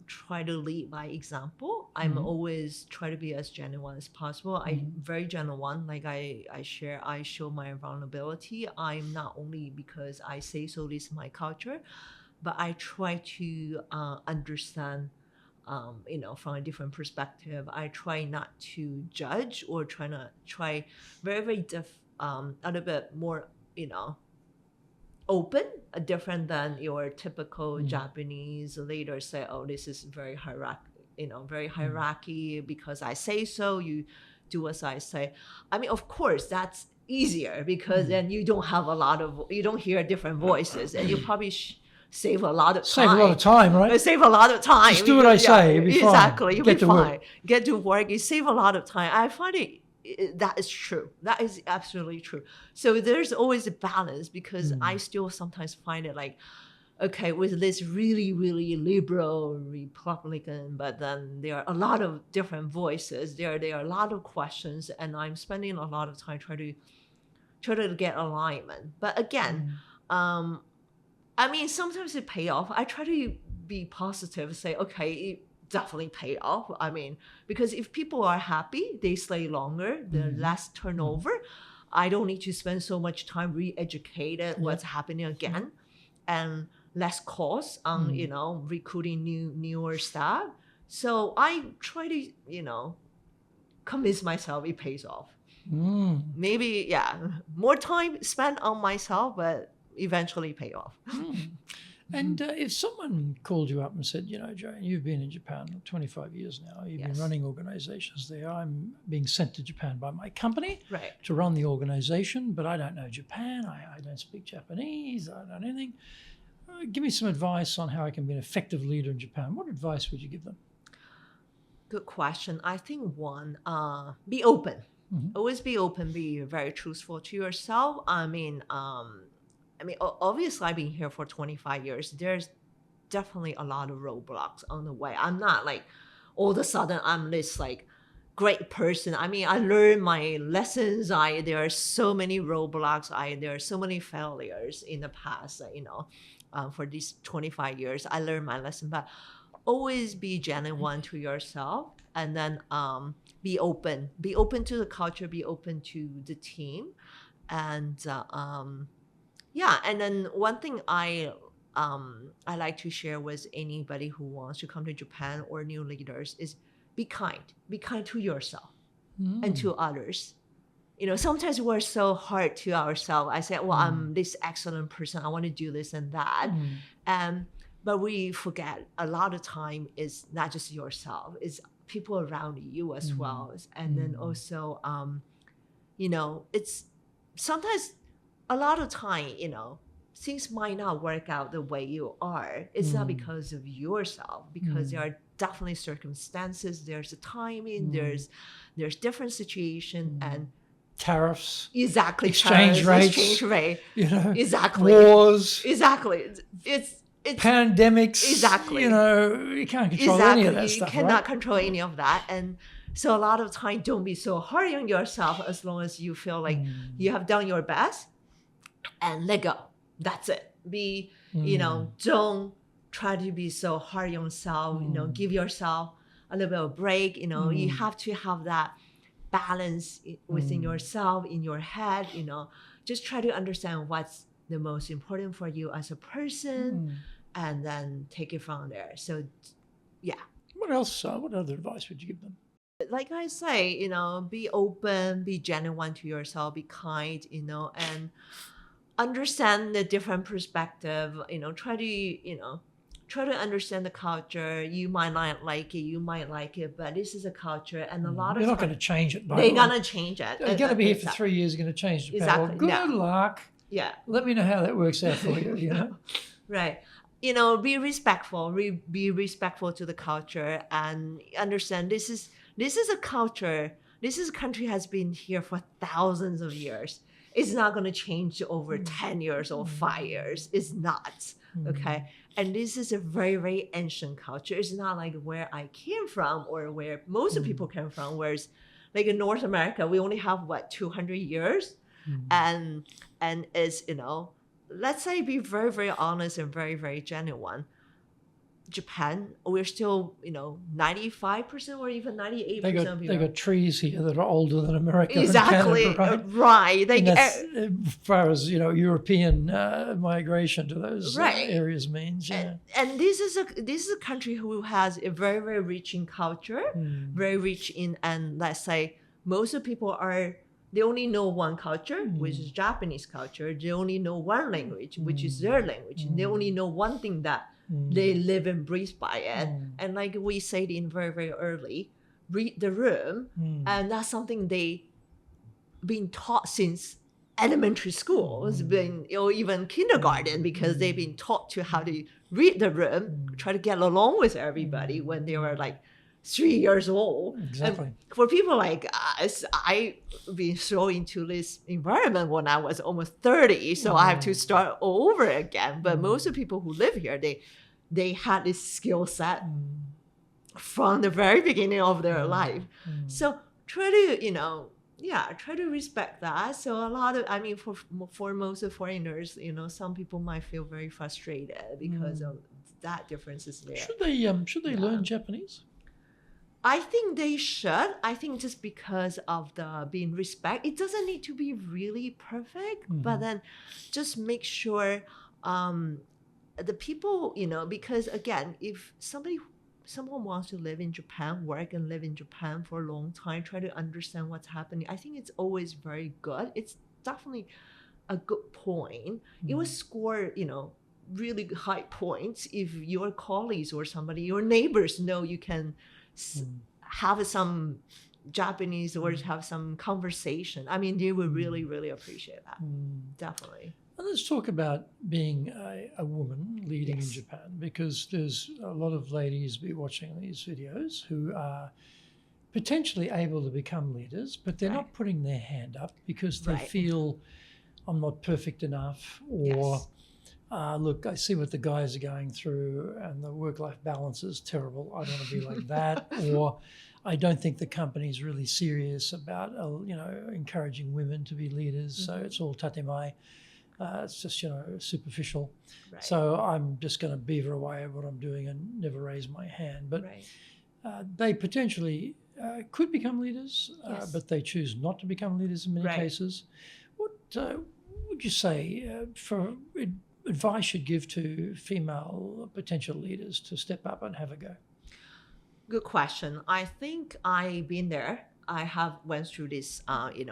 try to lead by example. I'm always try to be as genuine as possible. I'm very genuine. Like I show my vulnerability. I'm not only because I say so, this is my culture, but I try to understand, from a different perspective. I try not to judge or try very, very a little bit more, open, different than your typical Japanese leader say, oh, this is very hierarchy because I say so, you do as I say. I mean, of course, that's easier because then you don't hear different voices and you probably save a lot of time. Save a lot of time, right? Save a lot of time. Just do what I say. You'll be fine. Exactly. You'll be fine. Get to work. You save a lot of time. I find that is true. That is absolutely true. So there's always a balance because I still sometimes find it like, okay, with this really, really liberal Republican, but then there are a lot of different voices. There are a lot of questions, and I'm spending a lot of time trying to get alignment. But again, sometimes it pay off. I try to be positive, say, okay, definitely pay off. I mean, because if people are happy, they stay longer, there's less turnover. I don't need to spend so much time re-educated what's happening again, and less cost on, recruiting newer staff. So I try to, convince myself it pays off. Maybe, more time spent on myself, but eventually pay off. And if someone called you up and said, Joanne, you've been in Japan 25 years now, you've been running organizations there, I'm being sent to Japan by my company to run the organization, but I don't know Japan, I don't speak Japanese, I don't know anything. Give me some advice on how I can be an effective leader in Japan. What advice would you give them? Good question. I think one, be open. Always be open, be very truthful to yourself. Obviously, I've been here for 25 years. There's definitely a lot of roadblocks on the way. I'm not like all of a sudden I'm this like great person. I mean, I learned my lessons. There are so many roadblocks. There are so many failures in the past. For these 25 years, I learned my lesson. But always be genuine to yourself, and then be open. Be open to the culture. Be open to the team, and and then one thing I like to share with anybody who wants to come to Japan or new leaders is be kind. Be kind to yourself and to others. Sometimes we're so hard to ourselves. I say, well, I'm this excellent person. I want to do this and that. But we forget a lot of time is not just yourself. It's people around you as well. And then also, it's sometimes a lot of time, things might not work out the way you are. It's not because of yourself, because there are definitely circumstances. There's a timing. There's different situation and tariffs. Exactly. Exchange rates. Exchange rate. Exactly. Wars. Exactly. It's pandemics. Exactly. You can't control any of that stuff. You cannot control any of that. And so a lot of time, don't be so hard on yourself as long as you feel like you have done your best. And let go. That's it. Be, don't try to be so hard on yourself. Give yourself a little bit of a break. You have to have that balance within yourself, in your head. Just try to understand what's the most important for you as a person, and then take it from there. So, yeah. What else? What other advice would you give them? Like I say, be open, be genuine to yourself, be kind, and understand the different perspective. Try to understand the culture. You might not like it, you might like it, but this is a culture, and a lot of you're not going to change it. They're going to change it. They're going to be here for 3 years. You're going to change Japan. Exactly. Well, good luck. Yeah. Let me know how that works out for you. Right. Be respectful. Be respectful to the culture, and understand this is this is a culture, this is a country has been here for thousands of years. It's not going to change over 10 years or 5 years. It's not. Okay. And this is a very, very ancient culture. It's not like where I came from or where most of people came from, whereas like in North America, we only have 200 years. And it's, let's say be very, very honest and very, very genuine. Japan, we're still, 95% or even 98% of people. They got trees here that are older than America. Exactly, and Canada, right. And that's, as far as European migration to those areas means. Yeah. And this is a country who has a very, very rich in culture, very rich in, and let's say most of people they only know one culture, which is Japanese culture. They only know one language, which is their language. They only know one thing that they live and breathe by it. And like we said in very, very early, read the room. And that's something they been taught since elementary school. It's been, even kindergarten, because they've been taught to how to read the room, try to get along with everybody when they were like 3 years old. Exactly. And for people like us, I've been thrown into this environment when I was almost 30, so I have to start all over again. But most of the people who live here, they had this skill set from the very beginning of their life. So try to, try to respect that. So a lot of, for most of foreigners, some people might feel very frustrated because of that difference is there. Should they learn Japanese? I think they should. I think just because of the being respect, it doesn't need to be really perfect, but then just make sure the people, because again, if someone wants to live in Japan, work and live in Japan for a long time, try to understand what's happening, I think it's always very good. It's definitely a good point. It will score, really high points if your colleagues or somebody, your neighbors know you can have some Japanese or have some conversation. They would really, really appreciate that. Definitely. Well, let's talk about being a woman leading in Japan, because there's a lot of ladies be watching these videos who are potentially able to become leaders, but they're not putting their hand up because they feel I'm not perfect enough, or look, I see what the guys are going through and the work-life balance is terrible. I don't want to be like that. Or I don't think the company's really serious about, encouraging women to be leaders. So it's all tatemae. It's just, superficial. Right. So I'm just going to beaver away at what I'm doing and never raise my hand. But they potentially could become leaders, but they choose not to become leaders in many cases. What would you say for advice you'd give to female potential leaders to step up and have a go? Good question. I think I've been there. I have went through this,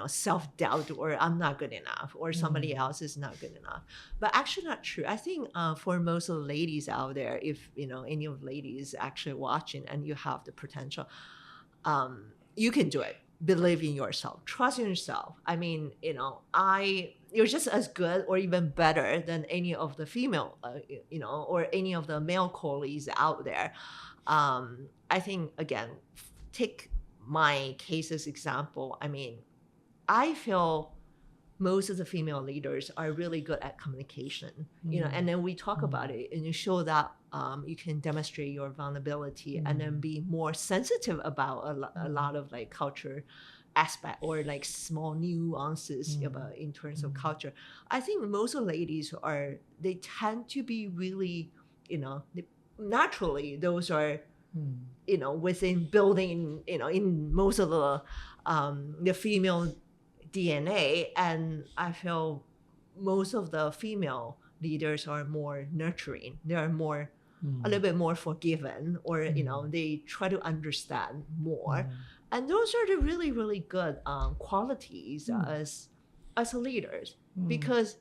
self-doubt, or I'm not good enough, or somebody else is not good enough. But actually not true. I think for most of the ladies out there, if, any of the ladies actually watching and you have the potential, you can do it. Believe in yourself. Trust in yourself. You're just as good or even better than any of the female, or any of the male colleagues out there. I think, again, take my case as example. I feel most of the female leaders are really good at communication, and then we talk about it and you show that you can demonstrate your vulnerability and then be more sensitive about a lot of like culture aspect or like small nuances about in terms of culture. I think most of the ladies they tend to be really, naturally those are, within building, in most of the female DNA. And I feel most of the female leaders are more nurturing. They are more, a little bit more forgiving, or, they try to understand more. And those are the really, really good qualities as leaders. Because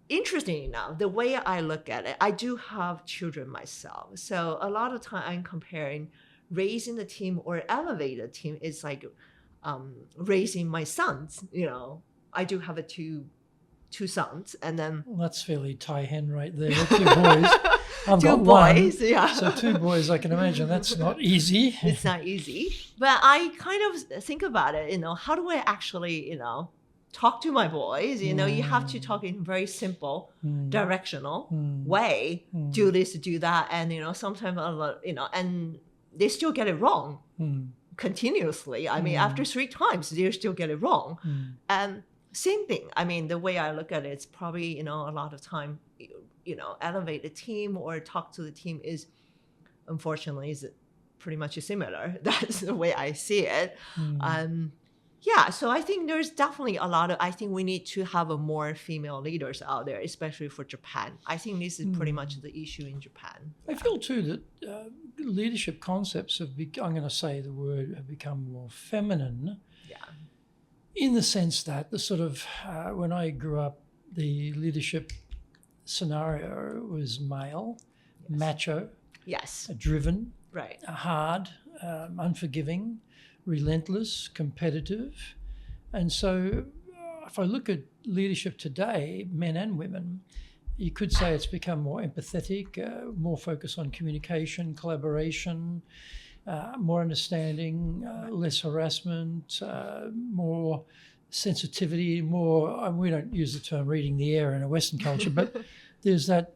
interesting enough, the way I look at it, I do have children myself. So a lot of time I'm comparing raising the team or elevate the team is like raising my sons. I do have two sons, and then that's fairly tie hen right there, 2 boys. I've two got one. boys. Yeah. So 2 boys, I can imagine that's not easy. It's not easy. But I kind of think about it, how do I actually, talk to my boys? You have to talk in very simple, directional way. Do this, do that. And, sometimes, and they still get it wrong continuously. I mean, after 3 times, they still get it wrong. And same thing. I mean, the way I look at it, it's probably, a lot of time, elevate the team or talk to the team is, unfortunately, is pretty much similar. That's the way I see it. Yeah, so I think there's definitely I think we need to have a more female leaders out there, especially for Japan. I think this is pretty much the issue in Japan. I feel too that leadership concepts I'm going to say the word, have become more feminine. Yeah. In the sense that the sort of, when I grew up, the leadership scenario was male, macho, driven, right, hard, unforgiving, relentless, competitive. And so if I look at leadership today, men and women, you could say it's become more empathetic, more focused on communication, collaboration, more understanding, less harassment, more sensitivity, more, we don't use the term reading the air in a Western culture, but there's that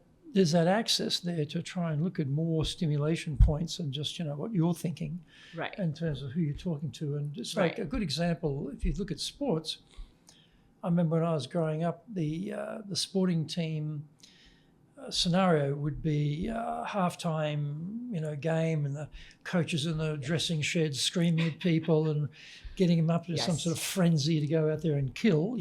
access there to try and look at more stimulation points and just, what you're thinking in terms of who you're talking to. And it's like a good example, if you look at sports, I remember when I was growing up, the sporting team scenario would be halftime, game, and the coaches in the dressing sheds screaming at people and getting them up to some sort of frenzy to go out there and kill,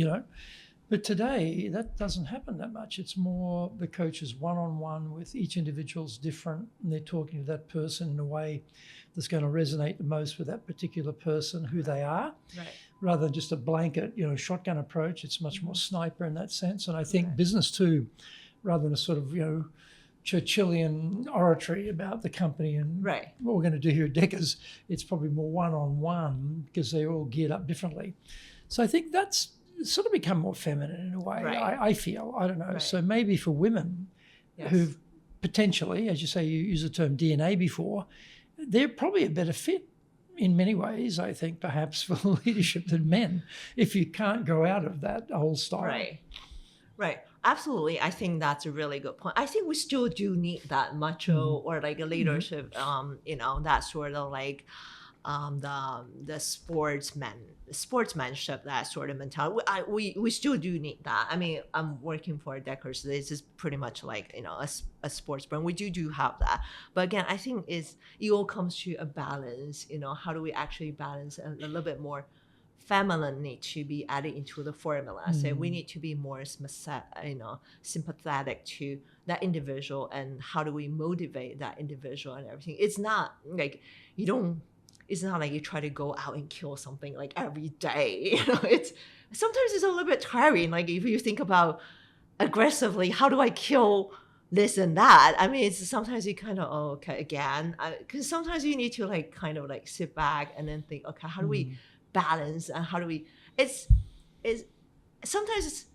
But today, that doesn't happen that much. It's more the coaches one-on-one with each individual's different, and they're talking to that person in a way that's going to resonate the most with that particular person, who they are, rather than just a blanket, shotgun approach. It's much more sniper in that sense. And I think business too, rather than a sort of, Churchillian oratory about the company and what we're going to do here at Deckers, it's probably more one-on-one because they're all geared up differently. So I think that's sort of become more feminine in a way, I feel. I don't know. So maybe for women who've potentially, as you say, you used the term DNA before, they're probably a better fit in many ways, I think, perhaps for leadership than men, if you can't go out of that old style. Right. Absolutely. I think that's a really good point. I think we still do need that macho or like a leadership, that sort of like the sportsmanship, that sort of mentality. We still do need that. I mean, I'm working for Deckers. This is pretty much like, a sports brand. We do have that. But again, I think it all comes to a balance. How do we actually balance a little bit more feminine need to be added into the formula. So we need to be more sympathetic to that individual, and how do we motivate that individual and everything. It's not like it's not like you try to go out and kill something like every day. Sometimes it's a little bit tiring. Like if you think about aggressively, how do I kill this and that? I mean, it's sometimes you kind of, okay, again, because sometimes you need to like kind of like sit back and then think, okay, how do we balance, and how do we, it's sometimes it's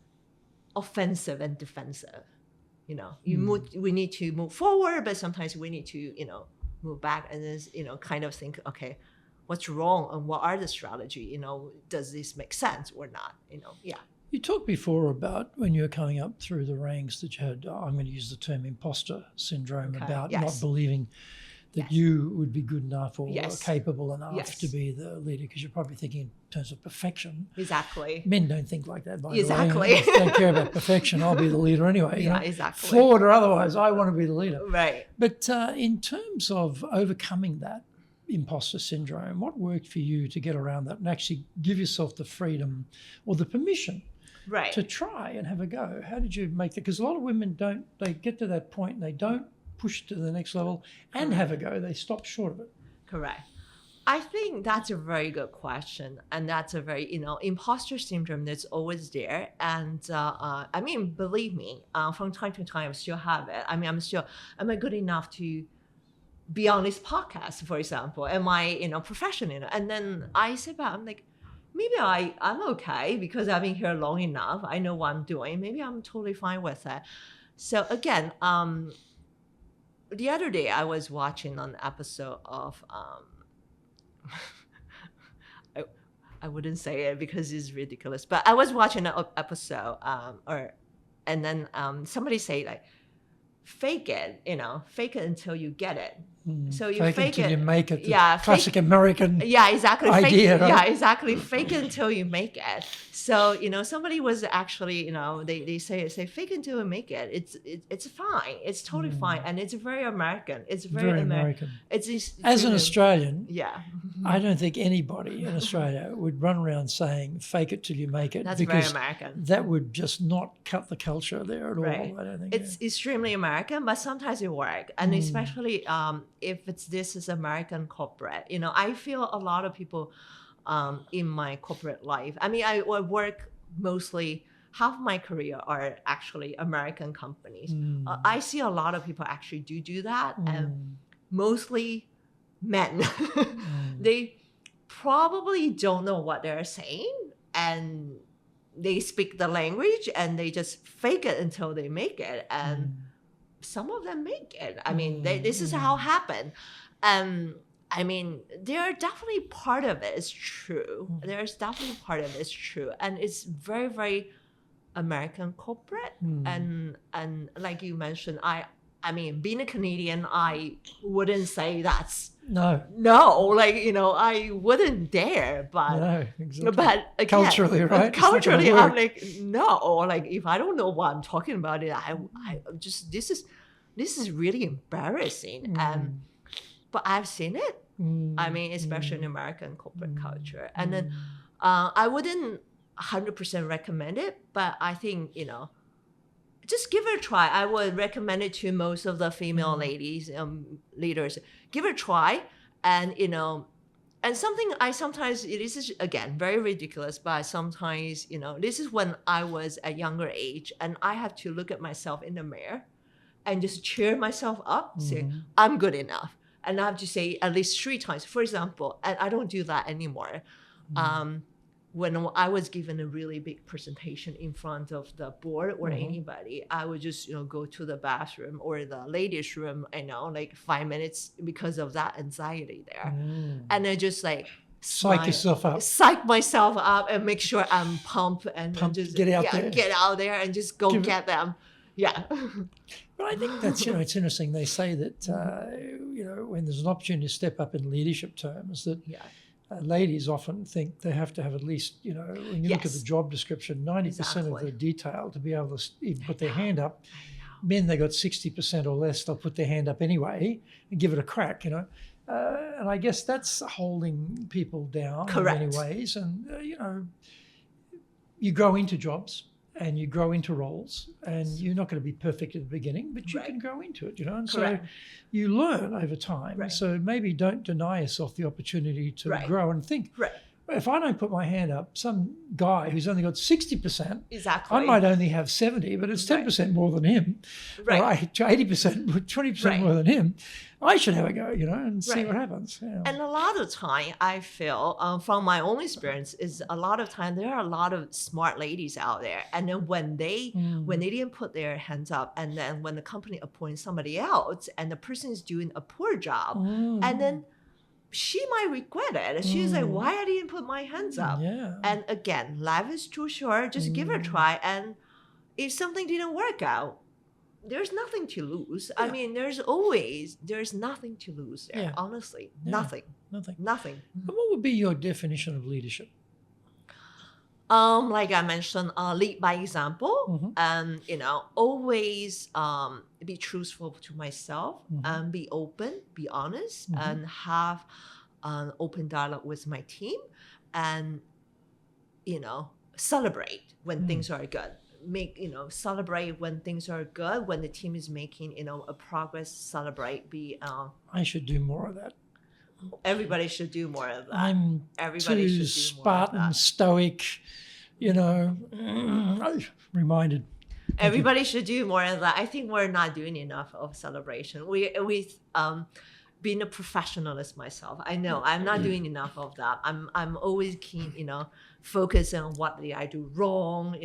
offensive and defensive. We need to move forward, but sometimes we need to, move back and then, kind of think, okay, what's wrong and what are the strategy? Does this make sense or not? You talked before about when you were coming up through the ranks that you had, I'm going to use the term imposter syndrome, about not believing that you would be good enough or capable enough to be the leader, because you're probably thinking in terms of perfection. Exactly. Men don't think like that, by the way. They don't care about perfection. I'll be the leader anyway. Exactly. Flawed or otherwise, I want to be the leader. Right. But in terms of overcoming that imposter syndrome, what worked for you to get around that and actually give yourself the freedom or the permission to try and have a go? How did you make that? Because a lot of women they get to that point and they don't push to the next level and have a go. They stop short of it. Correct. I think that's a very good question. And that's a very, imposter syndrome that's always there. And I mean, believe me, from time to time, I still have it. I mean, am I good enough to be on this podcast, for example? Am I, professional? And then I sit back, I'm like, maybe I'm okay because I've been here long enough. I know what I'm doing. Maybe I'm totally fine with it. So again, the other day I was watching an episode of I wouldn't say it because it's ridiculous, but I was watching an episode and then somebody say like, fake it, fake it until you get it. So you fake till it, you make it. Yeah, Classic American. Yeah, exactly. Idea, right? Yeah, exactly. Fake it until you make it. So somebody was actually, they say fake it until you make it. It's fine. It's totally fine, and it's very American. It's very American. As an Australian, yeah, I don't think anybody in Australia would run around saying "fake it till you make it." That's because very American. That would just not cut the culture there at all. I don't think it's extremely American, but sometimes it works, and especially if this is American corporate. I feel a lot of people in my corporate life. I mean, I work mostly. Half my career are actually American companies. I see a lot of people actually do that, and mostly men. They probably don't know what they're saying, and they speak the language, and they just fake it until they make it. And some of them make it. I mean, this is how it happened. I mean, there are definitely part of it is true. There's definitely part of it is true, and it's very, very American corporate. And like you mentioned, I mean, being a Canadian, I wouldn't say that's no, like I wouldn't dare. But no, exactly. But again, culturally, right? Culturally, I'm like no. Like if I don't know what I'm talking about, I just this is really embarrassing. But I've seen it. I mean, especially in American corporate culture, and then I wouldn't 100% recommend it, but I think just give it a try. I would recommend it to most of the female ladies leaders. Give it a try, and and something I sometimes, this is again very ridiculous, but sometimes this is when I was at younger age, and I have to look at myself in the mirror and just cheer myself up, saying I'm good enough. And I have to say at least 3 times. For example, and I don't do that anymore. When I was given a really big presentation in front of the board or anybody, I would just go to the bathroom or the ladies' room, like 5 minutes because of that anxiety there, and I just like psych myself up and make sure I'm pumped and just get out there and just go get them. Yeah. But I think that's, it's interesting. They say that, when there's an opportunity to step up in leadership terms, that ladies often think they have to have at least, when you look at the job description, 90% of the detail to be able to even put their hand up. Men, they got 60% or less, they'll put their hand up anyway and give it a crack, and I guess that's holding people down in many ways. And, you grow into jobs. And you grow into roles, and you're not going to be perfect at the beginning, but you can grow into it, and so you learn over time. So maybe don't deny yourself the opportunity to grow and think. If I don't put my hand up, some guy who's only got 60%, I might only have 70, but it's 10% more than him, or 80%, 20% more than him. I should have a go, and see what happens. And a lot of time, I feel from my own experience is a lot of time there are a lot of smart ladies out there, and then when they didn't put their hands up, and then when the company appoints somebody else, and the person is doing a poor job, and then she might regret it. She's like, why I didn't put my hands up? And again, life is too short. Just give it a try. And if something didn't work out, there's nothing to lose. I mean, there's nothing to lose there. Honestly, nothing. And what would be your definition of leadership? Like I mentioned, lead by example, and always be truthful to myself, and be open, be honest, and have an open dialogue with my team, and celebrate when things are good. Celebrate when things are good. When the team is making a progress, celebrate. I should do more of that. Everybody should do more of that. I'm too Spartan, stoic, reminded. Everybody should do more of that. I think we're not doing enough of celebration. We being a professionalist myself, I know I'm not doing enough of that. I'm always keen, focus on what did I do wrong,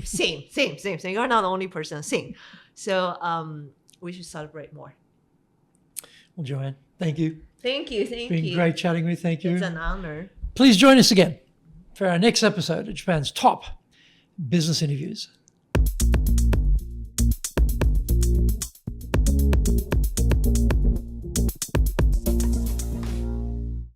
same. You're not the only person. Same. So we should celebrate more. Well, Joanne, thank you. Thank you. It's been great chatting with you. Thank you. It's an honor. Please join us again for our next episode of Japan's top business interviews.